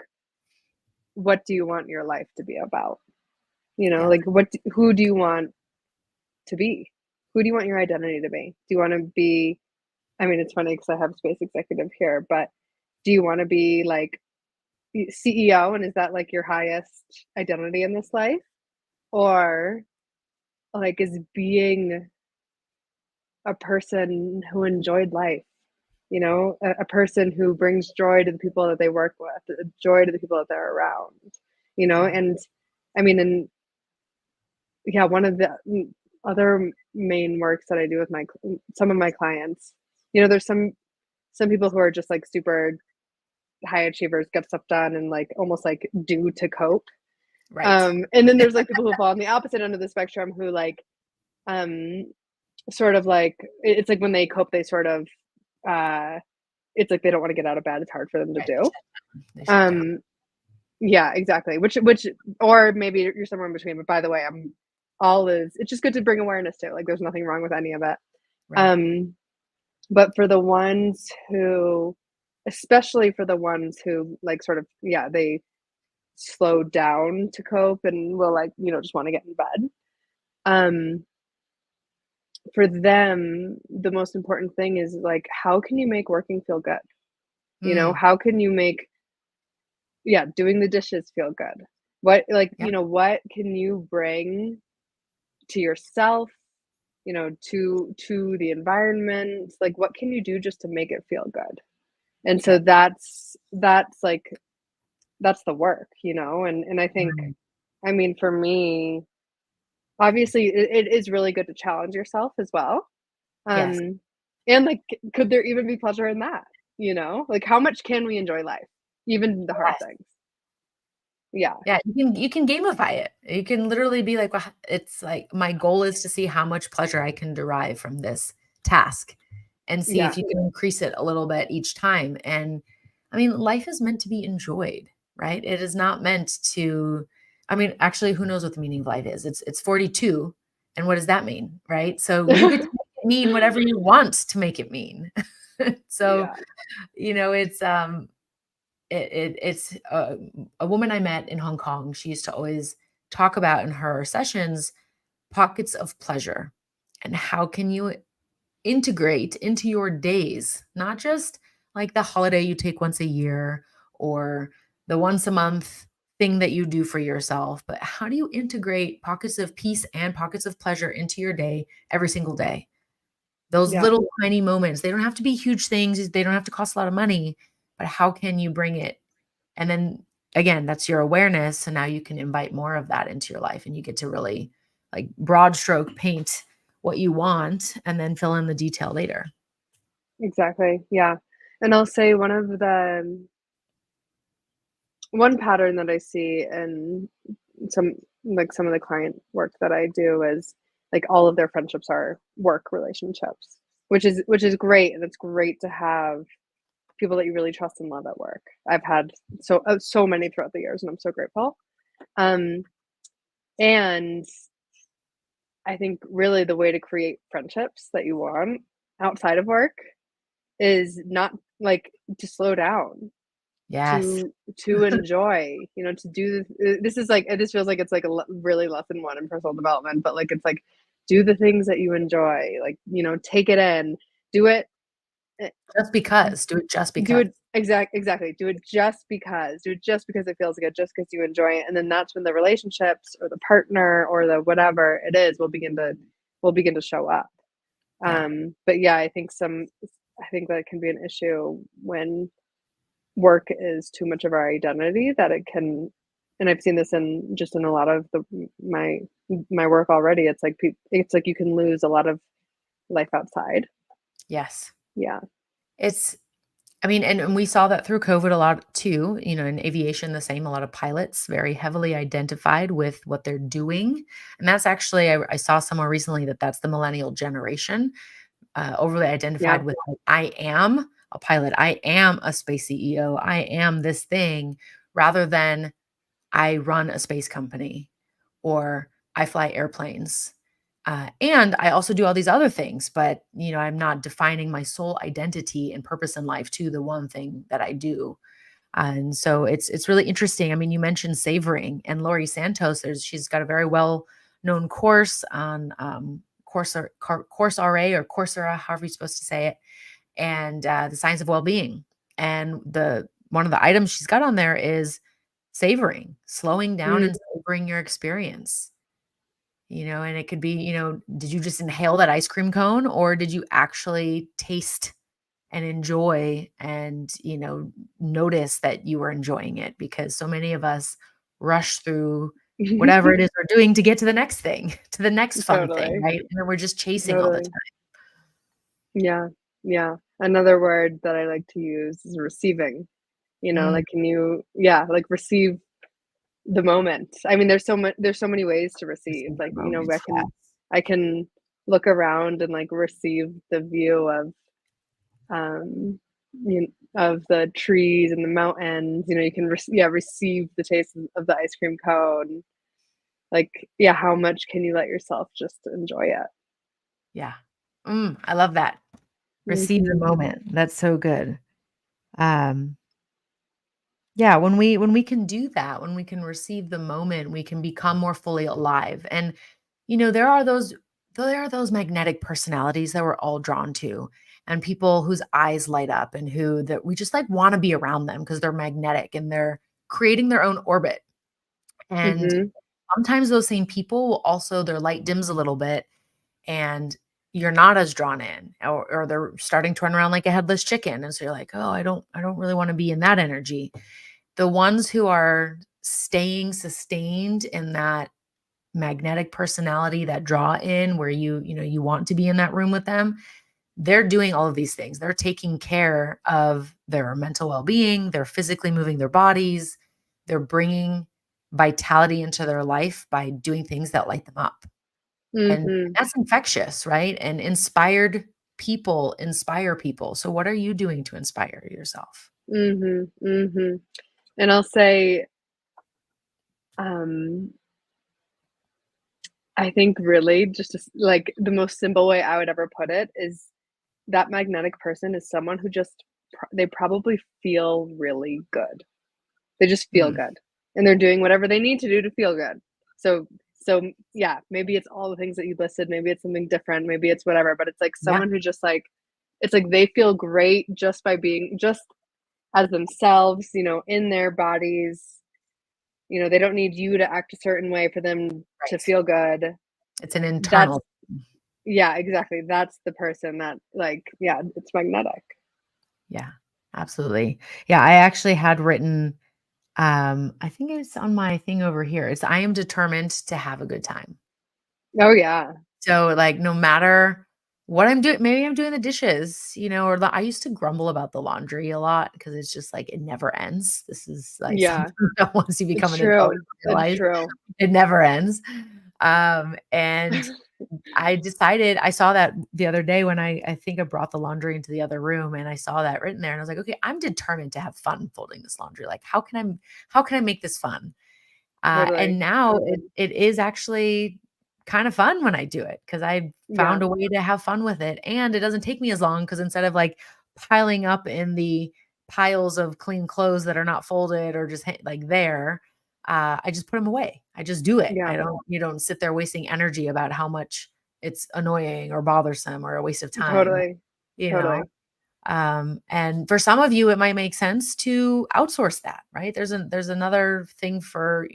what do you want your life to be about? Yeah. Like who do you want to be? Who do you want your identity to be? Do you want to be, I mean, it's funny because I have space executive here, but do you want to be like CEO, and is that like your highest identity in this life? Or like is being a person who enjoyed life, a person who brings joy to the people that they work with, joy to the people that they're around, Yeah. and I mean, and yeah, one of the other main works that I do with some of my clients, there's some people who are just like super high achievers, get stuff done and like almost like do to cope. Right. And then there's like people who fall on the opposite end of the spectrum who like um sort of like it's like when they cope, they sort of uh it's like they don't want to get out of bed. It's hard for them to Right. do. They shut down. Um yeah, exactly. Which or maybe you're somewhere in between, but by the way, it's just good to bring awareness to. Like there's nothing wrong with any of it. Right. Um but for the ones who, especially for the ones who like sort of, yeah, they slow down to cope and will like, just want to get in bed. Um for them, the most important thing is like how can you make working feel good? Mm, How can you make, yeah, doing the dishes feel good? What, like, yeah. what can you bring to yourself, to the environment? Like what can you do just to make it feel good? And so Yeah. that's like that's the work, and I think, Right. I mean, for me, obviously it is really good to challenge yourself as well. Yes. Um and like could there even be pleasure in that? Like how much can we enjoy life? Even the hard Yes. things. Yeah. Yeah, you can gamify it. You can literally be like, "Well, it's like my goal is to see how much pleasure I can derive from this task and see if Yeah. you can increase it a little bit each time." And I mean, life is meant to be enjoyed, right? It is not meant to I mean, actually, who knows what the meaning of life is? It's 42, and what does that mean, right? So you get to make it mean whatever you want to make it mean. So, Yeah. it's a woman I met in Hong Kong. She used to always talk about in her sessions pockets of pleasure and how can you integrate into your days, not just like the holiday you take once a year or the once a month thing that you do for yourself, but how do you integrate pockets of peace and pockets of pleasure into your day every single day? Those Yeah. little tiny moments, they don't have to be huge things, they don't have to cost a lot of money, but how can you bring it and then again, that's your awareness. So now you can invite more of that into your life and you get to really like broad stroke paint what you want and then fill in the detail later. Exactly. Yeah. And I'll say one pattern that I see in some some of the client work that I do is like all of their friendships are work relationships, which is great, and it's great to have people that you really trust and love at work. I've had so many throughout the years, and I'm so grateful. Um, and I think really the way to create friendships that you want outside of work is not like, to slow down, Yes. to enjoy, to do this is like this feels like it's like a really lesson one in personal development, but like it's like do the things that you enjoy, like, take it in, do it, eh, Just because. Do it just do because. it exactly. Do it just because it feels good, just because you enjoy it, and then that's when the relationships or the partner or the whatever it is will begin to show up. Yeah. But yeah, I think that can be an issue when work is too much of our identity that it can, and I've seen this in a lot of my work already. It's like you can lose a lot of life outside. Yes. Yeah. It's I mean, and we saw that through COVID a lot too, in aviation, the same. A lot of pilots very heavily identified with what they're doing. And that's actually, I saw somewhere recently that that's the millennial generation, overly Yeah. identified with, like, I am a pilot, I am a space CEO, I am this thing, rather than I run a space company or I fly airplanes. And I also do all these other things, but I'm not defining my sole identity and purpose in life to the one thing that I do. And so it's really interesting. I mean, you mentioned savoring, and Laurie Santos. She's got a very well known course on Course RA or Coursera, however you're supposed to say it, and the science of well being. And the one of the items she's got on there is savoring, slowing down Mm. and savoring your experience. And it could be, did you just inhale that ice cream cone, or did you actually taste and enjoy and, notice that you were enjoying it? Because so many of us rush through whatever it is we're doing to get to the next thing, to the next fun thing, Totally. right? And then we're just chasing all the Totally. time. Yeah. Yeah. Another word that I like to use is receiving. Mm, Like, can you, yeah, like, receive the moment. I mean, there's so many ways to receive. receive Like, the moment. Yes. I can look around and, like, receive the view um, of the trees and the mountains. You can receive the taste of the ice cream cone. Like, yeah, how much can you let yourself just enjoy it? Yeah. I love that. Receive the Mhm. moment. That's so good. Um, Yeah, when we can do that, when we can receive the moment, we can become more fully alive. And there are those magnetic personalities that we're all drawn to, and people whose eyes light up and who that we just like want to be around them because they're magnetic and they're creating their own orbit. And Mhm. sometimes those same people will also their light dims a little bit and you're not as drawn in, or they're starting to run around like a headless chicken. And so you're like, oh, I don't really want to be in that energy. The ones who are staying sustained in that magnetic personality, that draw in where you want to be in that room with them, they're doing all of these things. They're taking care of their mental well-being, they're physically moving their bodies, they're bringing vitality into their life by doing things that light them up. And Mhm. that's infectious, right? And inspired people inspire people. So what are you doing to inspire yourself? Mhm. Mhm. And I'll say, um, I think really just like the most simple way I would ever put it is that magnetic person is someone who just they probably feel really good. They just feel Hmm. good, and they're doing whatever they need to do to feel good. So yeah, maybe it's all the things that you listed, maybe it's something different, maybe it's whatever, but it's like Yeah. someone who just like it's like they feel great just by being just as themselves, in their bodies. They don't need you to act a certain way for them to Right. feel good. It's an That's internal. Yeah, exactly. That's the person that, like, yeah, it's magnetic. Yeah, absolutely. Yeah, I actually had written, I think it's on my thing over here. It's I am determined to have a good time. Oh, yeah. So, like, no matter what I'm doing, maybe I'm doing the dishes, or I used to grumble about the laundry a lot because it's just like it never ends. This is like Yeah. something that once you become It's an adult, true. you It's realize true. it never ends. And I decided I saw that the other day when I think I brought the laundry into the other room and I saw that written there and I was like, "Okay, I'm determined to have fun folding this laundry. Like, how can I make this fun?" And Totally. now it is actually kind of fun when I do it because I Yeah. found a way to have fun with it, and it doesn't take me as long because instead of, like, piling up in the piles of clean clothes that are not folded or just like there. I just put them away. I just do it. Yeah. I don't, you don't sit there wasting energy about how much it's annoying or bothersome or a waste of time, Totally. you know? Totally. And for some of you, it might make sense to outsource that, right? There's another thing for,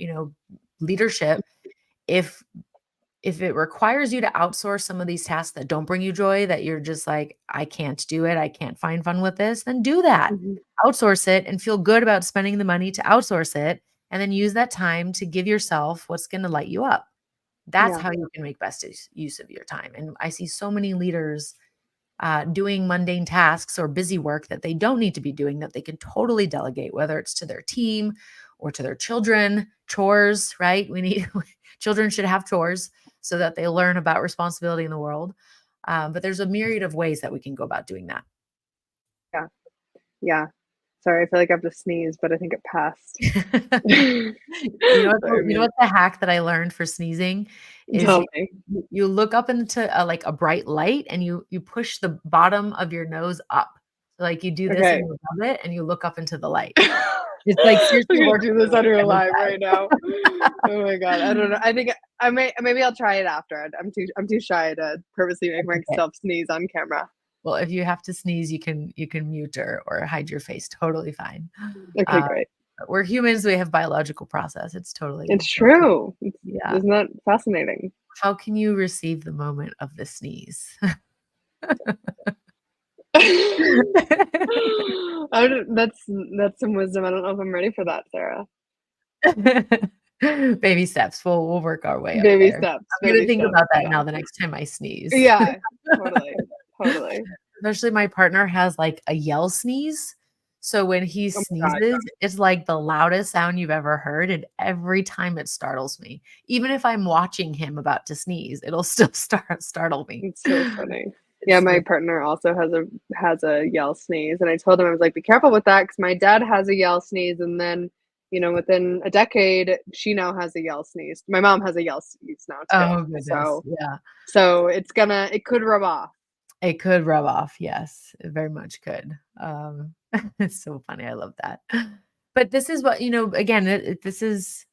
leadership. If if it requires you to outsource some of these tasks that don't bring you joy, that you're just like, I can't do it, I can't find fun with this, then do that. Mhm. Outsource it and feel good about spending the money to outsource it. And then use that time to give yourself what's going to light you up. That's Yeah. how you can make best use of your time. And I see so many leaders doing mundane tasks or busy work that they don't need to be doing, that they can totally delegate, whether it's to their team or to their children. Chores, right? We need children should have chores so that they learn about responsibility in the world. But there's a myriad of ways that we can go about doing that. Yeah. Yeah. Sorry, I feel like I have to sneeze, but I think it passed. Sorry, You know mute. what the hack that I learned for sneezing is Tell me. you look up into like a bright light and you push the bottom of your nose up. So like you do this and Okay. you rub it and you look up into the light. It's like I'm seriously gonna works do for this on me your every live right now. Oh my god. I don't know. I think I may maybe I'll try it after. I'm too shy to purposely make time. Okay. myself sneeze on camera. Well, if you have to sneeze, you can mute or hide your face. Totally fine. Okay, Uh, great. we're humans. We have biological process. It's It's totally true. yeah. Isn't that fascinating? How can you receive the moment of the sneeze? I don't, that's some wisdom. I don't know if I'm ready for that, Sarah. Baby steps. We'll work our way up Baby there. steps, I'm gonna baby think steps. about that Yeah. now the next time I sneeze. Yeah, totally. Totally. Especially my partner has like a yell sneeze. So when he Oh my god. sneezes, it's like the loudest sound you've ever heard. And every time it startles me. Even if I'm watching him about to sneeze, it'll still startle me. It's so funny. Yeah, It's my so partner also has a yell sneeze, and I told him I was like, "Be careful with that," because my dad has a yell sneeze, and then within a decade, she now has a yell sneeze. My mom has a yell sneeze now too. oh goodness. So Yeah. it could rub off. It could rub off. Yes, it very much could. It's so funny. I love that. But this is what, again, this is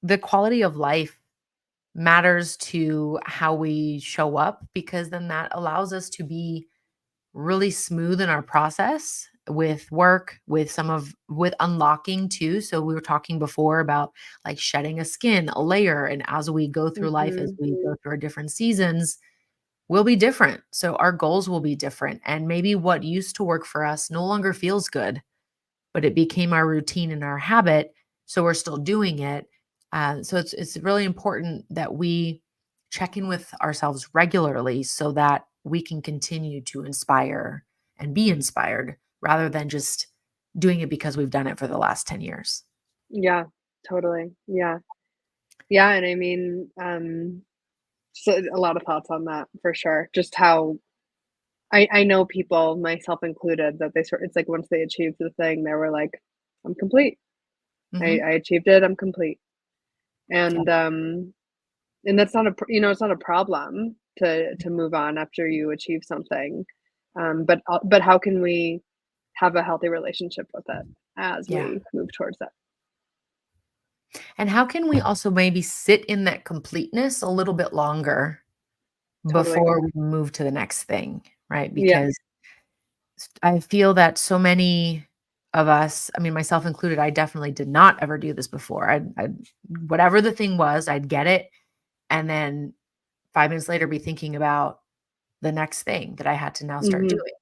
the quality of life matters to how we show up, because then that allows us to be really smooth in our process with work, with unlocking too. So we were talking before about like shedding a skin, a layer, and as we go through life, as Mhm. we go through our different seasons, will be different. So our goals will be different. And maybe what used to work for us no longer feels good, but it became our routine and our habit. So we're still doing it. So it's really important that we check in with ourselves regularly so that we can continue to inspire and be inspired rather than just doing it because we've done it for the last 10 years. Yeah, totally. Yeah. Yeah, and I mean, so a lot of thoughts on that for sure. Just how I know people, myself included, that it's like once they achieved the thing, they were like, "I'm complete. I Hmm. achieved it. I'm complete." Yeah. And that's not it's not a problem to move on after you achieve something. But how can we have a healthy relationship with it as Yeah. we move towards that? And how can we also maybe sit in that completeness a little bit longer Totally. before we move to the next thing, right? Yeah. Because I feel that so many of us, I mean, myself included, I definitely did not ever do this before. I'd whatever the thing was, I'd get it, and then 5 minutes later be thinking about the next thing that I had to now start Mhm. doing.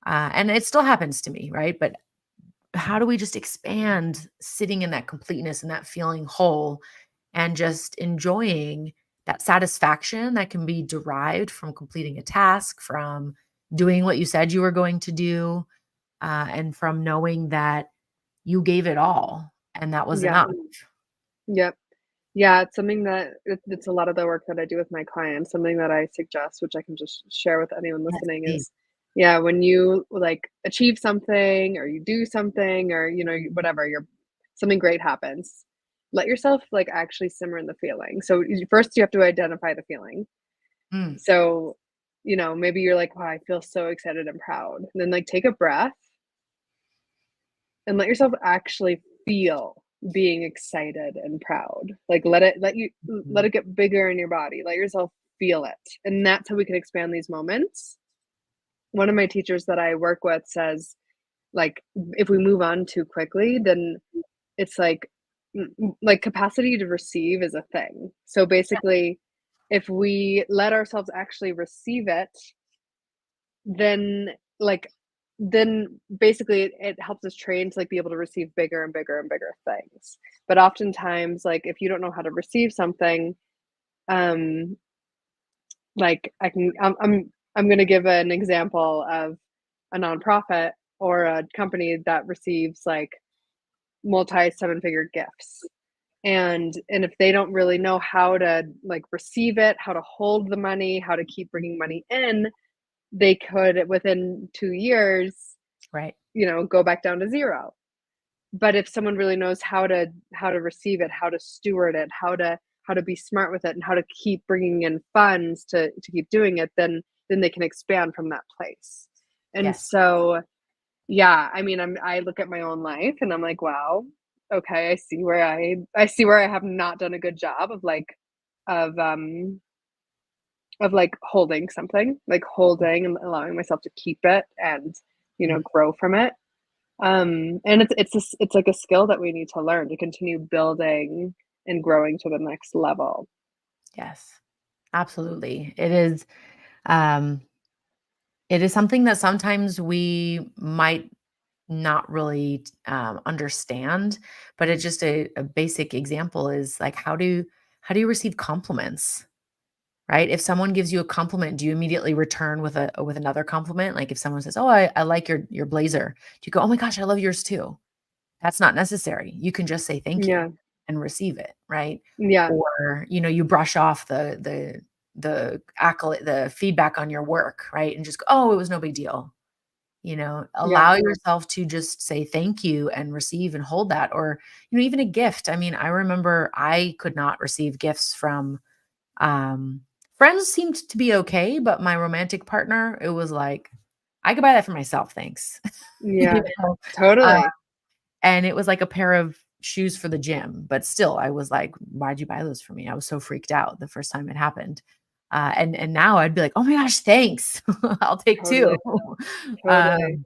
And it still happens to me, right? But how do we just expand sitting in that completeness and that feeling whole and just enjoying that satisfaction that can be derived from completing a task, from doing what you said you were going to do, and from knowing that you gave it all and that was Yeah. enough. Yep. Yeah, it's something that it's a lot of the work that I do with my clients. Something that I suggest, which I can just share with anyone Yes, listening, please. is yeah, when you like achieve something or you do something or whatever, you're something great happens. Let yourself like actually simmer in the feeling. So first you have to identify the feeling. Mm, So maybe you're like, wow, I feel so excited and proud. And then like take a breath and let yourself actually feel being excited and proud. Like let Mhm. it get bigger in your body. Let yourself feel it. And that's how we can expand these moments. One of my teachers that I work with says, like, if we move on too quickly, then it's like capacity to receive is a thing. So basically, if we let ourselves actually receive it, then like then basically it helps us train to like be able to receive bigger and bigger and bigger things. But oftentimes, like if you don't know how to receive something, um, like I'm gonna give an example of a nonprofit or a company that receives like multi seven figure gifts. And if they don't really know how to like receive it, how to hold the money, how to keep bringing money in, they could within 2 years, Right. go back down to zero. But if someone really knows how to receive it, how to steward it, how to be smart with it, and how to keep bringing in funds to keep doing it, then they can expand from that place. And Yes. so yeah, I mean, I look at my own life and I'm like, wow, okay, I see where I have not done a good job of um of like holding something, like holding and allowing myself to keep it and Mhm. grow from it. And it's like a skill that we need to learn to continue building and growing to the next level. Yes. Absolutely. Um, it is something that sometimes we might not really understand, but it's just a basic example is like how do you receive compliments, right? If someone gives you a compliment, do you immediately return with another compliment? Like if someone says, "Oh, I like your blazer," do you go, "Oh my gosh, I love yours too"? That's not necessary. You can just say thank you Yeah. and receive it, right? Yeah. Or, you brush off the accolade, the feedback on your work, right? And just go, "Oh, it was no big deal." Yeah. Allow yourself to just say thank you and receive and hold that. Or, even a gift. I mean, I remember I could not receive gifts from um friends seemed to be okay, but my romantic partner, it was like, I could buy that for myself, thanks. You Yeah. know? Uh, Totally. and it was like a pair of shoes for the gym, but still, I was like, "Why'd you buy those for me?" I was so freaked out the first time it happened. And now I'd be like, "Oh my gosh, thanks. I'll take 2." Totally. Totally. Um,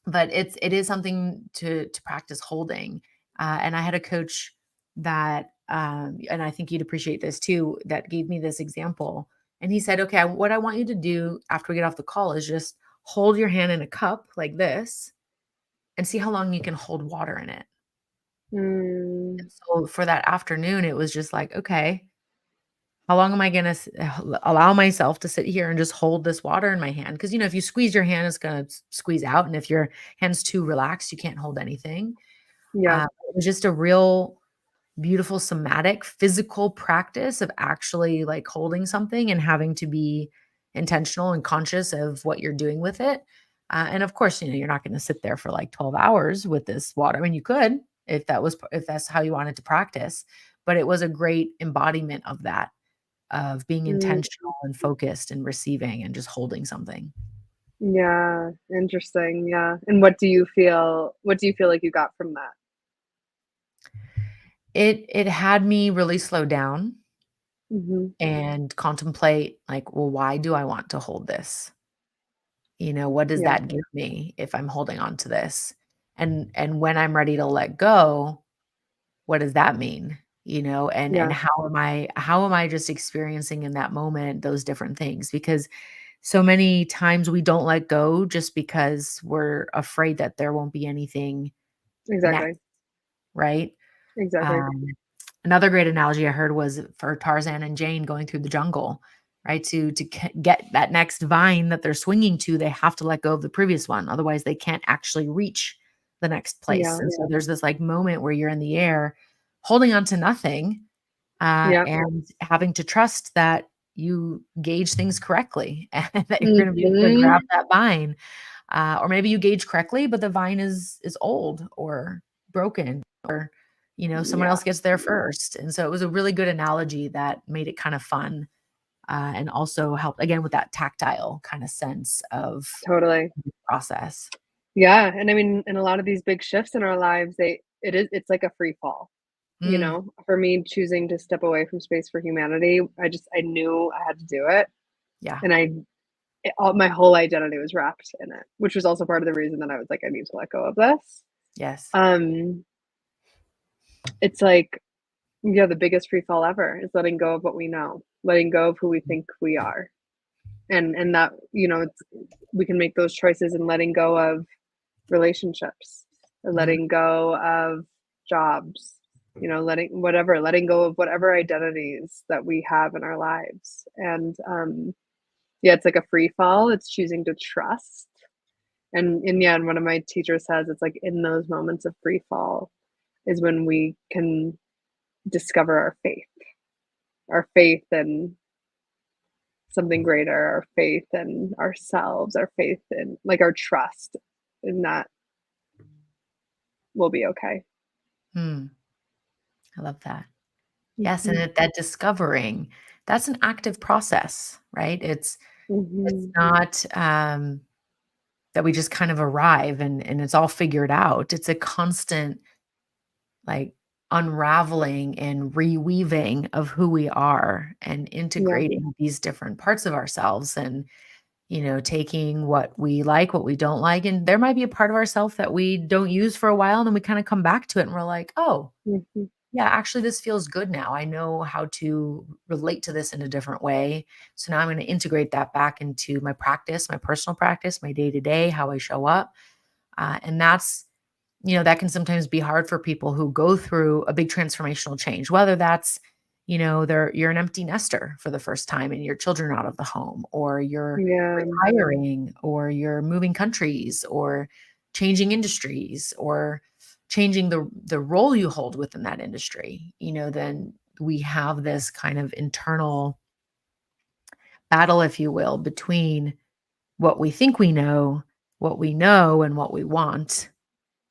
but it is something to practice holding. And I had a coach that, and I think you'd appreciate this too, that gave me this example. And he said, "Okay, what I want you to do after we get off the call is just hold your hand in a cup like this and see how long you can hold water in it." Mm, And so for that afternoon, it was just like, okay, how long am I going to allow myself to sit here and just hold this water in my hand? Because, if you squeeze your hand, it's going to squeeze out. And if your hand's too relaxed, you can't hold anything. yeah. It was just a real beautiful somatic physical practice of actually like holding something and having to be intentional and conscious of what you're doing with it. And of course, you're not going to sit there for like 12 hours with this water. I mean, you could if that's how you wanted to practice, but it was a great embodiment of that, of being Mm, intentional and focused and receiving and just holding something. yeah. Interesting. Yeah. And what do you feel like you got from that? It had me really slow down Mhm. and contemplate, like, well, why do I want to hold this? What does Yeah. that give me if I'm holding on to this? And when I'm ready to let go, what does that mean? And Yeah. how am I just experiencing in that moment those different things? Because so many times we don't let go just because we're afraid that there won't be anything next, Exactly. right? Exactly. Um, Another great analogy I heard was for Tarzan and Jane going through the jungle, right? To get that next vine that they're swinging to, they have to let go of the previous one. Otherwise, they can't actually reach the next place. Yeah. And so there's this like moment where you're in the air, holding on to nothing, Yeah. and having to trust that you gauge things correctly and that you're going to be able to grab Mhm. that vine. Or maybe you gauge correctly, but the vine is old or broken, or someone Yeah. else gets there first. And so it was a really good analogy that made it kind of fun and also help again with that tactile kind of sense of Totally. the process. Yeah, and I mean, in a lot of these big shifts in our lives, it's like a free fall, you Mm, know? For me, choosing to step away from Space for Humanity, I knew I had to do it, yeah. and my whole identity was wrapped in it, which was also part of the reason that I was like, "I need to let go of this." Yes. Um, it's like, yeah, the biggest free fall ever is letting go of what we know, letting go of who we think we are, and that, it's we can make those choices and letting go of relationships, or Mhm. letting go of jobs, letting go of whatever identities that we have in our lives. And yeah, it's like a free fall. It's choosing to trust. And yeah, and one of my teachers says it's like in those moments of free fall is when we can discover our faith in something greater, our faith in ourselves, our faith in like our trust in that we'll be okay. Mm, I love that. Yes, and Mhm. that discovering, that's an active process, right? It's Mhm. not, that we just kind of arrive and it's all figured out. It's a constant, like, unraveling and reweaving of who we are and Yeah. integrating these different parts of ourselves and, taking what we like, what we don't like, and there might be a part of ourself that we don't use for a while, and then we kinda come back to it and we're like, "Oh, Mhm. yeah, actually, this feels good now. I know how to relate to this in a different way. So now I'm going to integrate that back into my practice, my personal practice, my day to day, how I show up. And that's, that can sometimes be hard for people who go through a big transformational change, whether that's, you're an empty nester for the first time and your children are out of the home, or you're Yeah. retiring, or you're moving countries, or changing industries, or changing the role you hold within that industry. Then we have this kind of internal battle, if you will, between what we think we know, and what we want.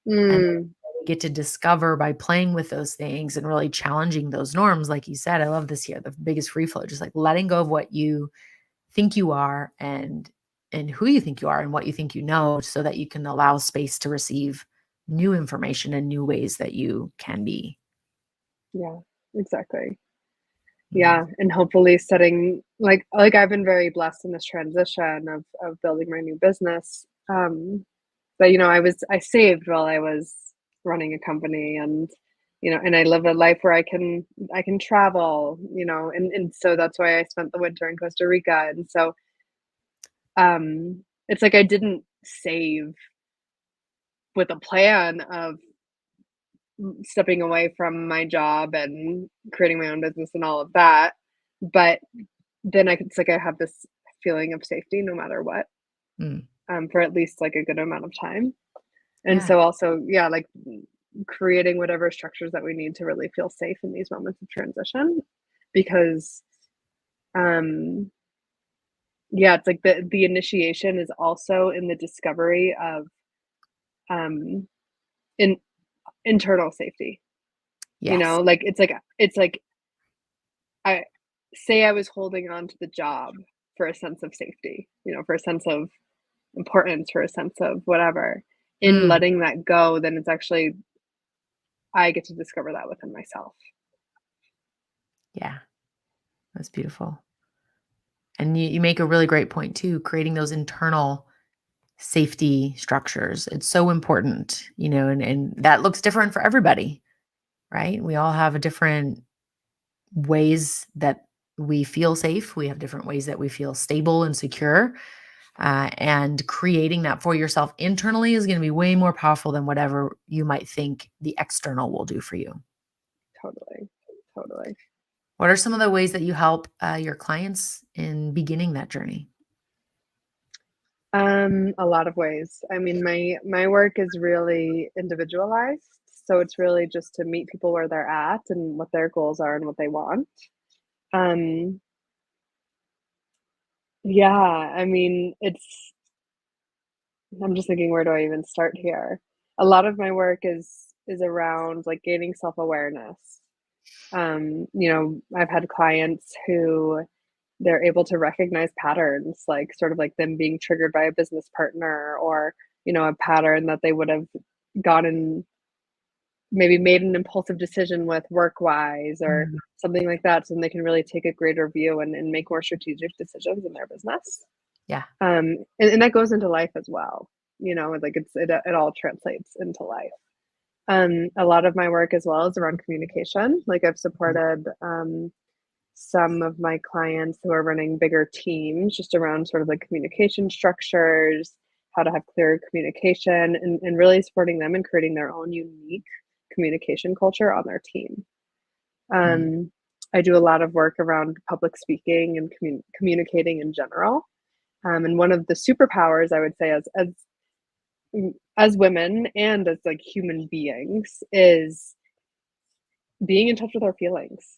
And Mm. we get to discover by playing with those things and really challenging those norms. Like you said, I love this here, the biggest free flow, just like letting go of what you think you are, and who you think you are and what you think you know, so that you can allow space to receive new information and new ways that you can be. Yeah, exactly. Yeah. Yeah, and hopefully setting like I've been very blessed in this transition of building my new business. But I saved while I was running a company, and I live a life where I can travel, and so that's why I spent the winter in Costa Rica. And so it's like I didn't save with a plan of stepping away from my job and creating my own business and all of that. But then it's like I have this feeling of safety no matter what, Mm. for at least like a good amount of time. And Yeah. so also, yeah, like creating whatever structures that we need to really feel safe in these moments of transition, because um yeah, it's like the initiation is also in the discovery of um in internal safety. Yes. Like it's like I say I was holding on to the job for a sense of safety, for a sense of importance, for a sense of whatever. In Mm. letting that go, then it's actually I get to discover that within myself. Yeah. That's beautiful. And you make a really great point too, creating those internal safety structures. It's so important, and that looks different for everybody, right? We all have a different ways that we feel safe. We have different ways that we feel stable and secure. And creating that for yourself internally is going to be way more powerful than whatever you might think the external will do for you. Totally. Totally. What are some of the ways that you help your clients in beginning that journey? A lot of ways. I mean, my work is really individualized, so it's really just to meet people where they're at and what their goals are and what they want. Um, yeah, I mean, I'm just thinking, where do I even start here? A lot of my work is around like gaining self-awareness. I've had clients who they're able to recognize patterns, like sort of like them being triggered by a business partner, or, a pattern that they would have gotten, maybe made an impulsive decision with work-wise or Mm, something like that, so then they can really take a greater view and make more strategic decisions in their business. yeah. And that goes into life as well, like it all translates into life. A lot of my work as well is around communication. Like I've supported some of my clients who are running bigger teams just around sort of like communication structures, how to have clear communication, and really supporting them and creating their own unique communication culture on their team. Mm. Um, I do a lot of work around public speaking and communicating in general. And one of the superpowers I would say as women and as like human beings is being in touch with our feelings.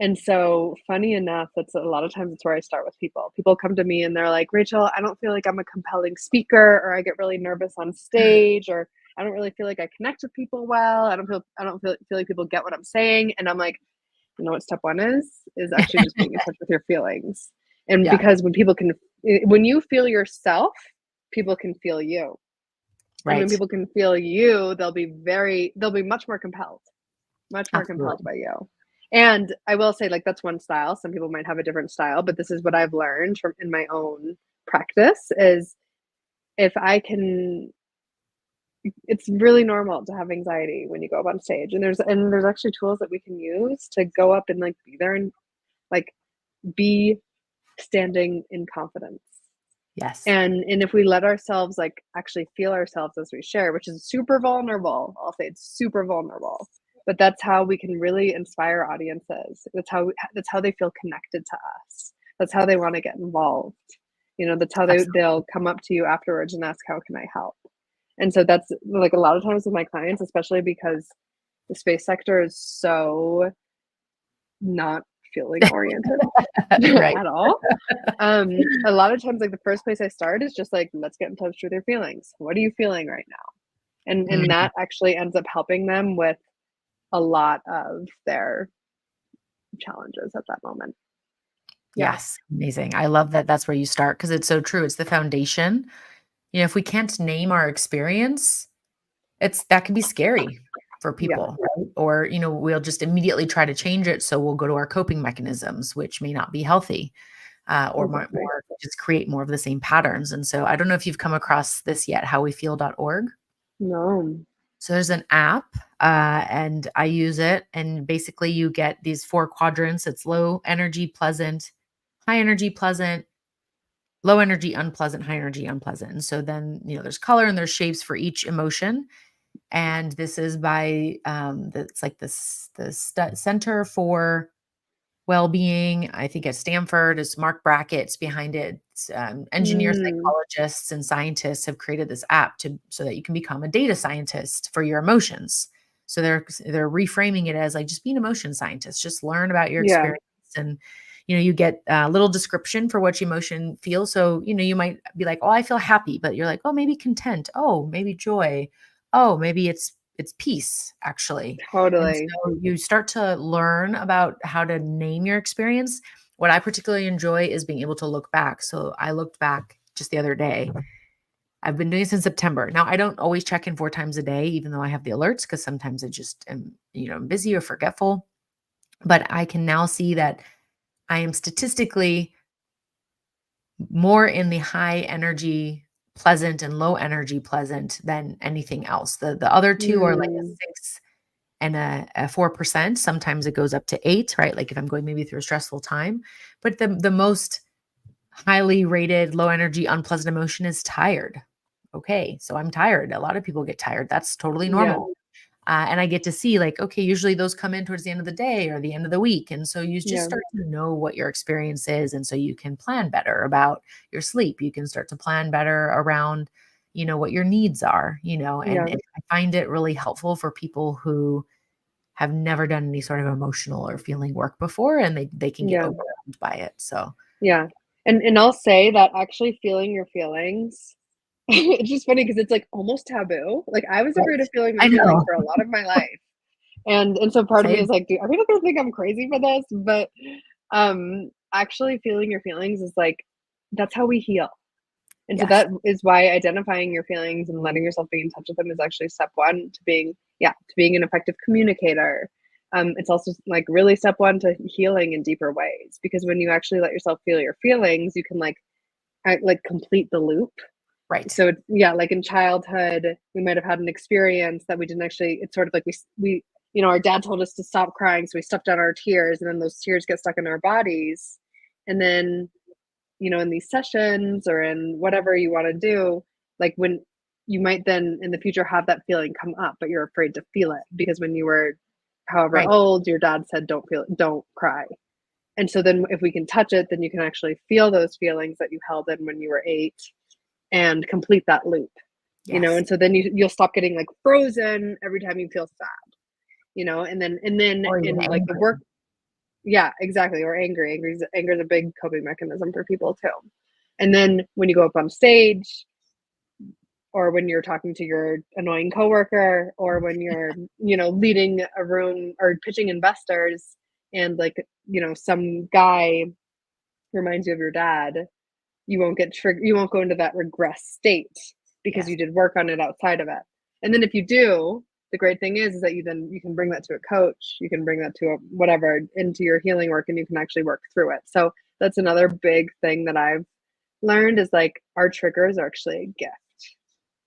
And so, funny enough, that's a lot of times it's where I start with people. People come to me and they're like, Rachel, I don't feel like I'm a compelling speaker, or I get really nervous on stage, or I don't really feel like I connect with people well. I don't feel like people get what I'm saying. And I'm like, you know what step one is actually just being in touch with your feelings. And Yeah, because when you feel yourself, people can feel you. And when right. people can feel you, they'll be much more compelled Absolutely. by you. And I will say, like, that's one style. Some people might have a different style, but this is what I've learned from in my own practice is if I can it's really normal to have anxiety when you go up on stage. And there's actually tools that we can use to go up and like be there and like be standing in confidence. Yes. And if we let ourselves like actually feel ourselves as we share, which is super vulnerable, I'll say it's super vulnerable, but that's how we can really inspire audiences. That's how they feel connected to us. That's how they want to get involved. That's how Absolutely. they'll come up to you afterwards and ask, how can I help? And so that's like a lot of times with my clients, especially because the space sector is so not feeling oriented Right. at all. A lot of times, like the first place I start is just like, let's get in touch with your feelings. What are you feeling right now? And Mm, that actually ends up helping them with a lot of their challenges at that moment. Yeah. yes. Amazing. I love that that's where you start because it's so true. It's the foundation. If we can't name our experience, that can be scary for Yeah. people, right? Or, we'll just immediately try to change it. So we'll go to our coping mechanisms, which may not be healthy, or might Exactly. more just create more of the same patterns. And so I don't know if you've come across this yet, howwefeel.org. No. So there's an app, and I use it. And basically, you get these four quadrants. It's low energy, pleasant, high energy, pleasant, low energy, unpleasant, high energy, unpleasant. And so then, there's color and there's shapes for each emotion. And this is by it's like the Center for Well-being. I think at Stanford is Mark Brackett's behind it. Engineers, Mm, psychologists, and scientists have created this app so that you can become a data scientist for your emotions. So they're reframing it as like just be an emotion scientist, just learn about your yeah. experience, and you get a little description for what emotion feels. So you might be like, oh, I feel happy, but you're like, oh, maybe content, oh, maybe joy, oh, maybe it's peace actually. And Totally. so you start to learn about how to name your experience. What I particularly enjoy is being able to look back. So I looked back just the other day. I've been doing it since September. Now I don't always check in 4 times a day, even though I have the alerts, because sometimes I just am, I'm busy or forgetful. But I can now see that I am statistically more in the high energy pleasant and low energy pleasant than anything else. The other two are like a Mm, 6 and a 4%. Sometimes it goes up to 8, right? Like if I'm going maybe through a stressful time. But the most highly rated low energy unpleasant emotion is tired. Okay, so I'm tired. A lot of people get tired. That's totally yeah. normal. And I get to see like, okay, usually those come in towards the end of the day or the end of the week. And so you just Yeah. start to know what your experience is. And so you can plan better about your sleep. You can start to plan better around, what your needs are, and Yeah. I find it really helpful for people who have never done any sort of emotional or feeling work before, and they can get Yeah. overwhelmed by it. So Yeah. And I'll say that actually feeling your feelings, it's just funny because it's like almost taboo. Like I was afraid right. of feeling my I feelings know. for a lot of my life. And so part of me Same. is like, "Dude, are people gonna think I'm crazy for this?" But, actually feeling your feelings is like, that's how we heal. And so Yes. that is why identifying your feelings and letting yourself be in touch with them is actually step one to being, yeah, to being an effective communicator. It's also like really step one to healing in deeper ways, because when you actually let yourself feel your feelings, you can like complete the loop. Right. So it's, yeah, like in childhood, we might have had an experience that we didn't actually, it's sort of like we, our dad told us to stop crying. So we stuffed down our tears, and then those tears get stuck in our bodies. And then, in these sessions or in whatever you want to do, like when you might then in the future have that feeling come up, but you're afraid to feel it because when you were however Right. old, your dad said, don't cry. And so then if we can touch it, then you can actually feel those feelings that you held in when you were 8 and complete that loop. Yes. And so then you'll stop getting like frozen every time you feel sad, and then Or even in like the work. angry. Yeah, exactly. Or angry. Anger is a big coping mechanism for people too. And then when you go up on stage, or when you're talking to your annoying coworker, or when you're, leading a room or pitching investors, and like, some guy reminds you of your dad, you won't go into that regress state because Yes. you did work on it outside of it. And then if you do, the great thing is that you can bring that to a coach, you can bring that to a whatever into your healing work, and you can actually work through it. So that's another big thing that I've learned is like our triggers are actually a gift,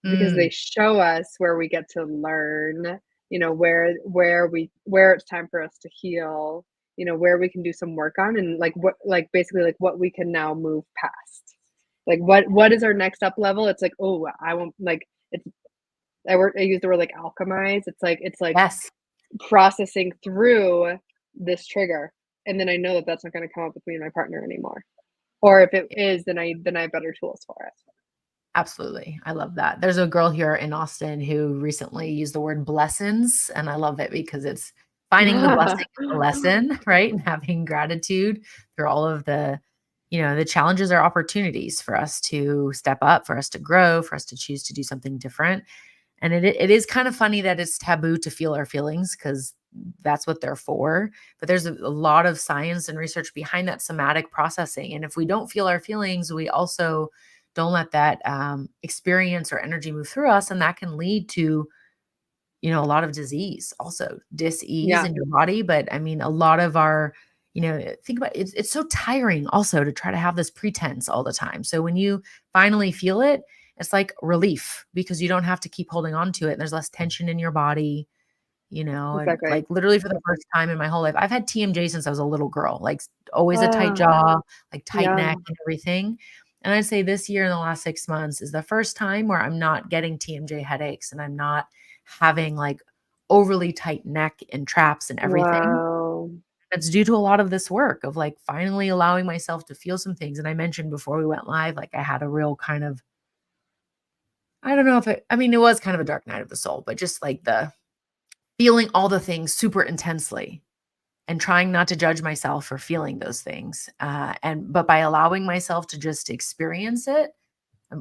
because Mm, they show us where we get to learn, where it's time for us to heal, where we can do some work on, and like what, like basically like what we can now move past. Like what is our next up level? It's like, oh, I won't like it's I use the word like alchemize. It's like yes. processing through this trigger, and then I know that that's not going to come up with me and my partner anymore. Or if it is, then I have better tools for it. Absolutely. I love that. There's a girl here in Austin who recently used the word blessings, and I love it because it's finding the blessing in the lesson, right? And having gratitude through all of the challenges or opportunities for us to step up, for us to grow, for us to choose to do something different. And it is kind of funny that it's taboo to feel our feelings because that's what they're for. But there's a lot of science and research behind that somatic processing. And if we don't feel our feelings, we also don't let that experience or energy move through us. And that can lead to, a lot of disease, also dis-ease Yeah, in your body. But I mean, a lot of our, think about it, it's so tiring also to try to have this pretense all the time. So when you finally feel it, it's like relief because you don't have to keep holding on to it. And there's less tension in your body, and exactly. like literally for the first time in my whole life, I've had TMJ since I was a little girl, like always a tight Ah, jaw, like tight yeah. neck and everything. And I'd say this year in the last 6 months is the first time where I'm not getting TMJ headaches and I'm not having like overly tight neck and traps and everything. Wow. That's due to a lot of this work of like finally allowing myself to feel some things. And I mentioned before we went live, like I had a real kind of, I don't know if it, I mean, it was kind of a dark night of the soul, but just like the feeling all the things super intensely and trying not to judge myself for feeling those things. But by allowing myself to just experience it,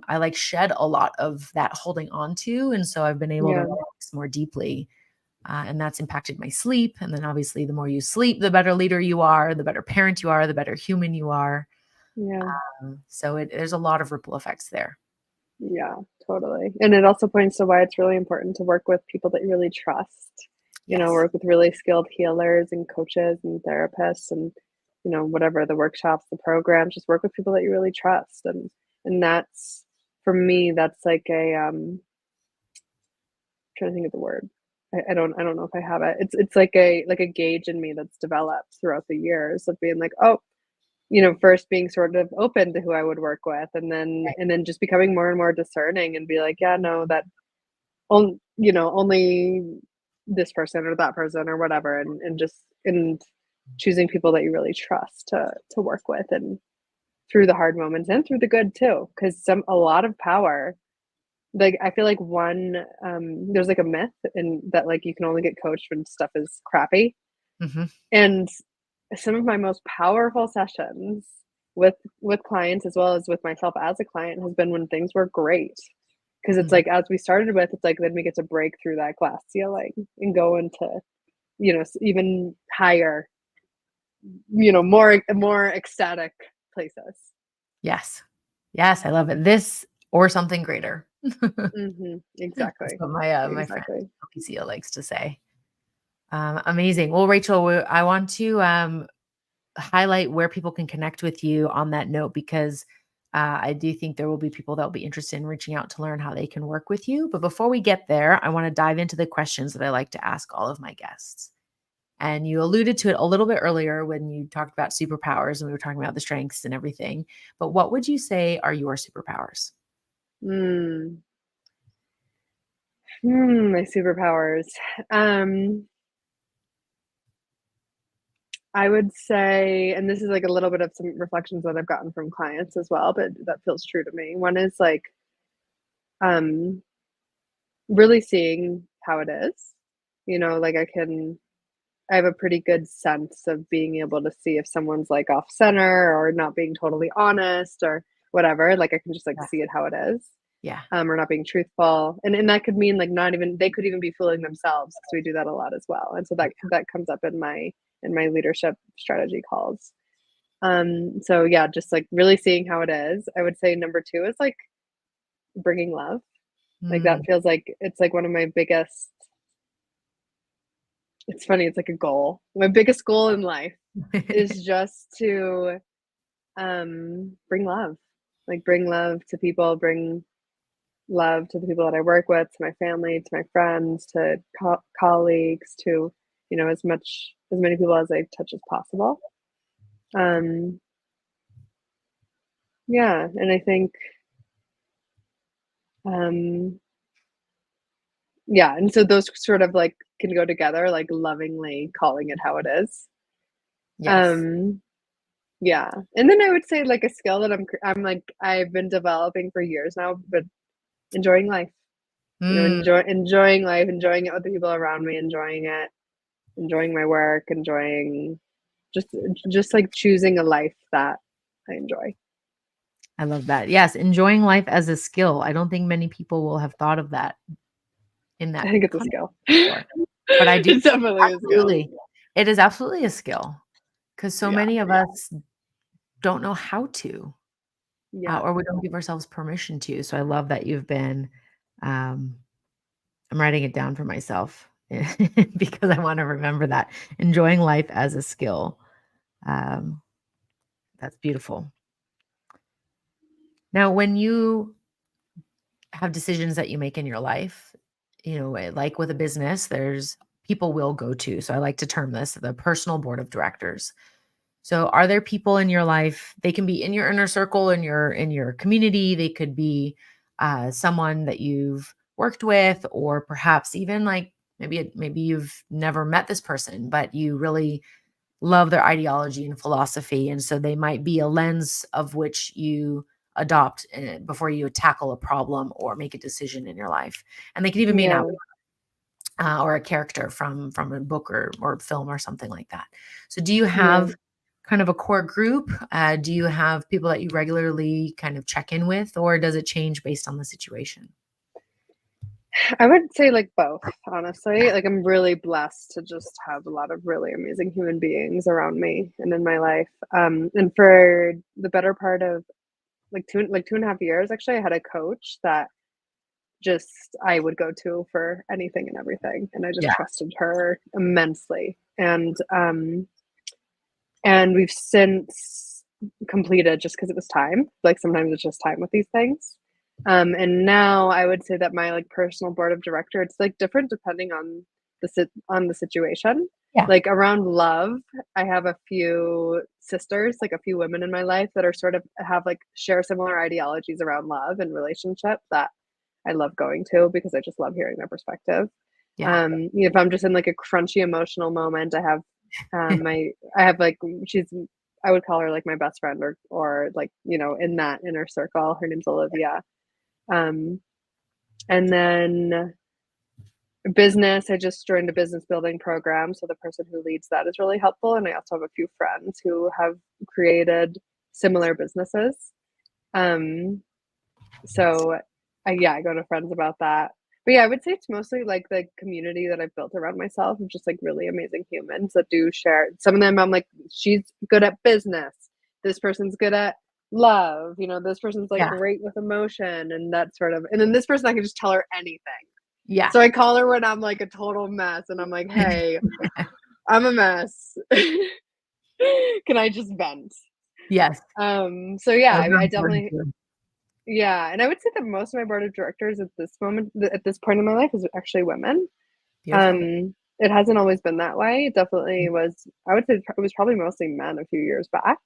I like shed a lot of that holding on to. And so I've been able to Yeah, relax more deeply. And that's impacted my sleep. And then obviously, the more you sleep, the better leader you are, the better parent you are, the better human you are. yeah, So there's a lot of ripple effects there. yeah, totally. And it also points to why it's really important to work with people that you really trust. Yes. Work with really skilled healers and coaches and therapists, and whatever the workshops, the programs, just work with people that you really trust. And that's, for me, that's like a trying to think of the word. I don't know if I have it. It's like a gauge in me that's developed throughout the years of being like, oh, first being sort of open to who I would work with, and then just becoming more and more discerning and be like, yeah, no, that only this person or that person or whatever, and choosing people that you really trust to work with, and through the hard moments and through the good too, because a lot of power. Like I feel like there's like a myth in that, like you can only get coached when stuff is crappy, Hmm. and some of my most powerful sessions with clients, as well as with myself as a client, has been when things were great, because it's Hmm. like, as we started with, it's like then we get to break through that glass ceiling and go into even higher more ecstatic places. Yes. Yes, I love it. This or something greater. That's Exactly. what my friend Exactly. Alicia likes to say. Amazing. Well, Rachel, I want to highlight where people can connect with you on that note because I do think there will be people that will be interested in reaching out to learn how they can work with you. But before we get there, I want to dive into the questions that I like to ask all of my guests. And you alluded to it a little bit earlier when you talked about superpowers and we were talking about the strengths and everything. But what would you say are your superpowers? Mm. My superpowers. Um, I would say, and this is like a little bit of some reflections that I've gotten from clients as well, but that feels true to me. One is like um really seeing how it is. Like I have a pretty good sense of being able to see if someone's like off center or not being totally honest or whatever. Like I can just like Yeah. see it how it is. Yeah. Or not being truthful. And that could mean like not even they could even be fooling themselves because we do that a lot as well. And so that comes up in my leadership strategy calls. So yeah, just like really seeing how it is. I would say number two is like bringing love. Like that Mm. feels like it's like one of my biggest it's funny, it's like a goal. My biggest goal in life is just to bring love. Like bring love to people, bring love to the people that I work with, to my family, to my friends, to colleagues, to as many people as I touch as possible. Um, yeah, and I think um, yeah, and so those sort of like can go together, like lovingly calling it how it is. Yes. Um, yeah, and then I would say like a skill that I'm like I've been developing for years now, but enjoying life. Mm, Enjoying life, enjoying it with the people around me, enjoying it, enjoying my work, enjoying just just like choosing a life that I enjoy. I love that. Yes, enjoying life as a skill. I don't think many people will have thought of that in I that think it's a context skill. before. But I do It's definitely a skill. absolutely. It is absolutely a skill because so Yeah. many of us don't know how to, Yeah. or we don't give ourselves permission to. So I love that you've been. Um, I'm writing it down for myself because I want to remember that enjoying life as a skill. Um, that's beautiful. Now, when you have decisions that you make in your life, like with a business, there's people will go to. So I like to term this the personal board of directors. So are there people in your life, they can be in your inner circle, in your community, they could be someone that you've worked with, or perhaps even like maybe you've never met this person, but you really love their ideology and philosophy. And so they might be a lens of which you adopt before you tackle a problem or make a decision in your life. And they can even be an Yeah. outcome or a character from a book or film or something like that. So do you Yeah. have kind of a core group? Do you have people that you regularly kind of check in with, or does it change based on the situation? I would say like both, honestly. Yeah. Like I'm really blessed to just have a lot of really amazing human beings around me and in my life. And for the better part of like 2.5 years, actually, I had a coach that just I would go to for anything and everything, and I just Yeah. trusted her immensely. And we've since completed just because it was time. Like sometimes it's just time with these things. And now I would say that my like personal board of director, it's like different depending on on the situation. Yeah. Like around love, I have a few sisters, like a few women in my life that are sort of have like share similar ideologies around love and relationship that I love going to because I just love hearing their perspective. Yeah. If I'm just in like a crunchy emotional moment, I have like she's I would call her like my best friend or like in that inner circle. Her name's Olivia. Um, and then business, I just joined a business building program, so the person who leads that is really helpful. And I also have a few friends who have created similar businesses. Um, so yeah, I go to friends about that. But yeah, I would say it's mostly like the community that I've built around myself of just like really amazing humans that do share. Some of them I'm like, she's good at business. This person's good at love. This person's like Yeah. great with emotion and that sort of. And then this person I can just tell her anything. Yeah. So I call her when I'm like a total mess and I'm like, hey, I'm a mess. Can I just vent? Yes. So yeah, Those are I important definitely, too. yeah, and I would say that most of my board of directors at this moment, at this point in my life, is actually women. Beautiful. It hasn't always been that way. It definitely was. I would say it was probably mostly men a few years back,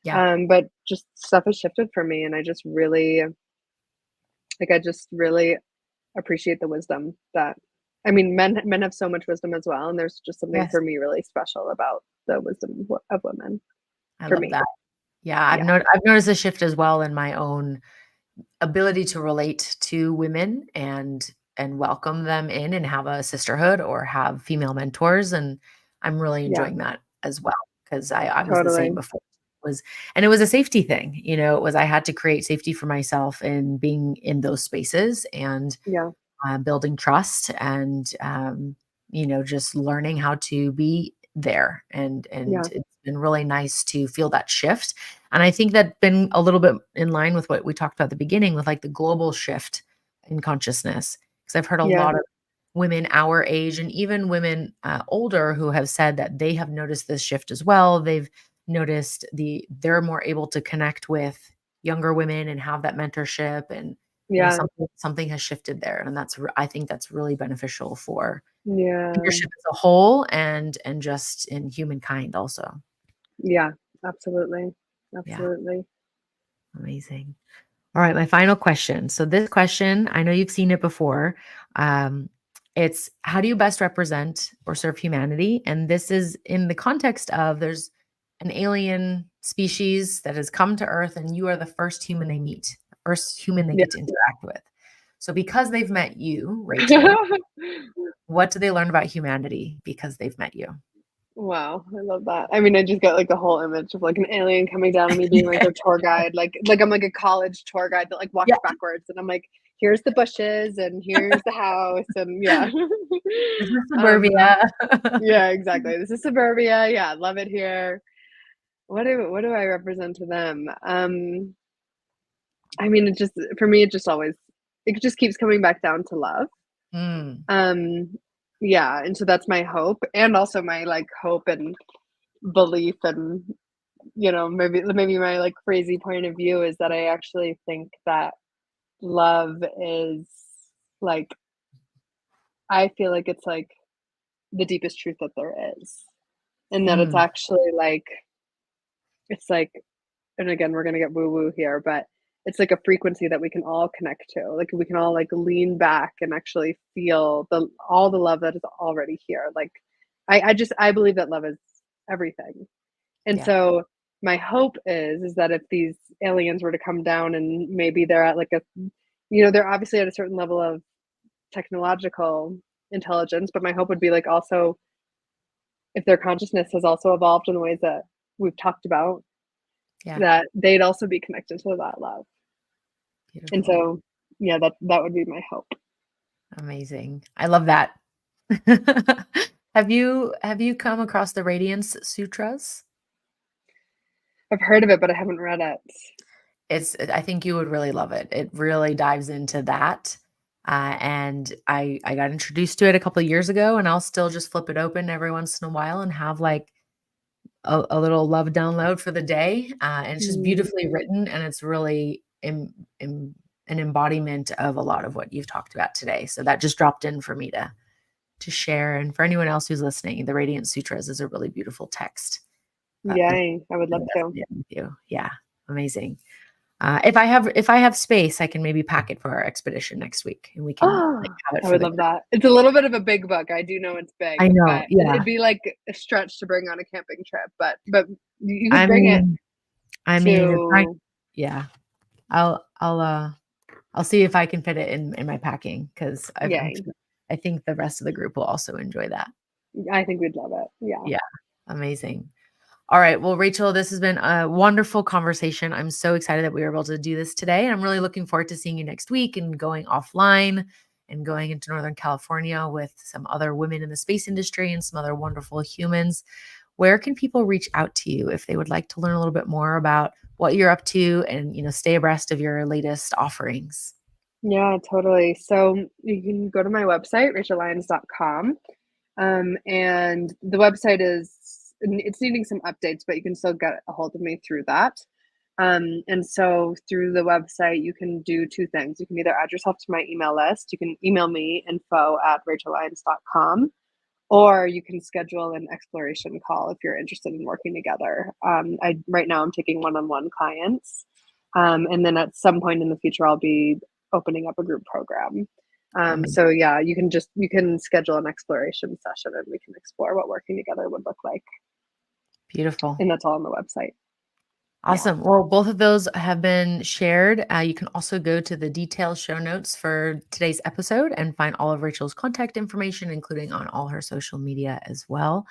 Yeah. but just stuff has shifted for me, and I just really, like, I just really appreciate the wisdom that. I mean, men have so much wisdom as well, and there's just something Yes. for me really special about the wisdom of women I for love me. that. Yeah, Yeah, I've noticed a shift as well in my own ability to relate to women and welcome them in and have a sisterhood or have female mentors, and I'm really yeah, enjoying that as well because I was the same totally. before. It was a safety thing, it was I had to create safety for myself in being in those spaces and Yeah, building trust and just learning how to be there and yeah, it's been really nice to feel that shift and I think that's been a little bit in line with what we talked about at the beginning with like the global shift in consciousness because I've heard a yeah, lot of women our age and even women older who have said that they have noticed this shift as well. They've noticed they're more able to connect with younger women and have that mentorship and yeah, something has shifted there, and I think that's really beneficial for yeah, leadership as a whole and just in humankind also. yeah. Absolutely, Yeah, absolutely. amazing. All right, my final question. So this question, I know you've seen it before. Um, it's how do you best represent or serve humanity? And this is in the context of there's an alien species that has come to Earth, and you are the first human they meet, the first human they Yeah. get to interact with. So because they've met you, Rachel, what do they learn about humanity because they've met you? Wow, I love that. I mean, I just got, like, the whole image of, like, an alien coming down and me being, like, their tour guide, like I'm, like, a college tour guide that, like, Yeah. walks backwards, and I'm like, "Here's the bushes, and here's the house," and yeah. This is Um, suburbia. yeah, exactly. This is suburbia, yeah, love it here. What do I represent to them? I mean, it just for me, it just keeps coming back down to love. Mm, Um, yeah, and so that's my hope, and also my, like, hope and belief and maybe my like crazy point of view is that I actually think that love is like I feel like it's like the deepest truth that there is. And that it's mm, actually like it's like and again we're gonna get woo woo here, but it's like a frequency that we can all connect to. Like we can all like lean back and actually feel the all the love that is already here. Like I believe that love is everything. And yeah, so my hope is that if these aliens were to come down and maybe they're at like they're obviously at a certain level of technological intelligence, but my hope would be like also if their consciousness has also evolved in the ways that we've talked about, yeah, that they'd also be connected to that love. And beautiful. so, yeah, that would be my hope. Amazing. I love that. Have you come across the Radiance Sutras? I've heard of it, but I haven't read it. I think you would really love it. It really dives into that. And I got introduced to it a couple of years ago, and I'll still just flip it open every once in a while and have like a little love download for the day. And it's just Mm, beautifully written, and it's really an embodiment of a lot of what you've talked about today. So that just dropped in for me to share. And for anyone else who's listening, the Radiant Sutras is a really beautiful text. If yay, I would love it to. resonated with you, yeah, amazing. If I have space, I can maybe pack it for our expedition next week, and we can like Oh, have it I for would the love group. that. It's a little bit of a big book. I do know it's big, I know, but yeah. it'd be like a stretch to bring on a camping trip. But you could I bring it mean, it's nice. to Yeah, I'll I'll uh I'll see if I can fit it in my packing because yay. I think the rest of the group will also enjoy that. I think we'd love it. Yeah. Yeah, amazing. All right. Well, Rachel, this has been a wonderful conversation. I'm so excited that we were able to do this today. And I'm really looking forward to seeing you next week and going offline and going into Northern California with some other women in the space industry and some other wonderful humans. Where can people reach out to you if they would like to learn a little bit more about what you're up to and, stay abreast of your latest offerings? Yeah, totally. So you can go to my website, rachellyons.com. And the website it's needing some updates, but you can still get a hold of me through that. And so through the website, you can do two things. You can either add yourself to my email list. You can email me info@rachellyons.com, or you can schedule an exploration call if you're interested in working together. Right now I'm taking one-on-one clients. And then at some point in the future, I'll be opening up a group program. So Amazing. yeah, you can schedule an exploration session and we can explore what working together would look like. Beautiful. And that's all on the website. Yeah, Awesome. Well, both of those have been shared. You can also go to the detailed show notes for today's episode and find all of Rachel's contact information, including on all her social media as well.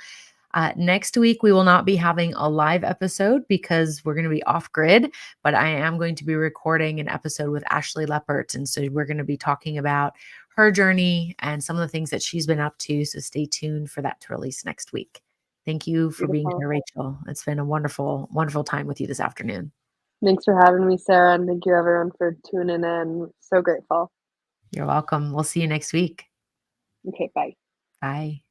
Next week, we will not be having a live episode because we're going to be off grid, but I am going to be recording an episode with Ashley Leppert. And so we're going to be talking about her journey and some of the things that she's been up to. So stay tuned for that to release next week. Thank you for being beautiful. here, Rachel. It's been a wonderful, wonderful time with you this afternoon. Thanks for having me, Sarah, and thank you everyone for tuning in. So grateful. You're welcome. We'll see you next week. Okay, bye. Bye.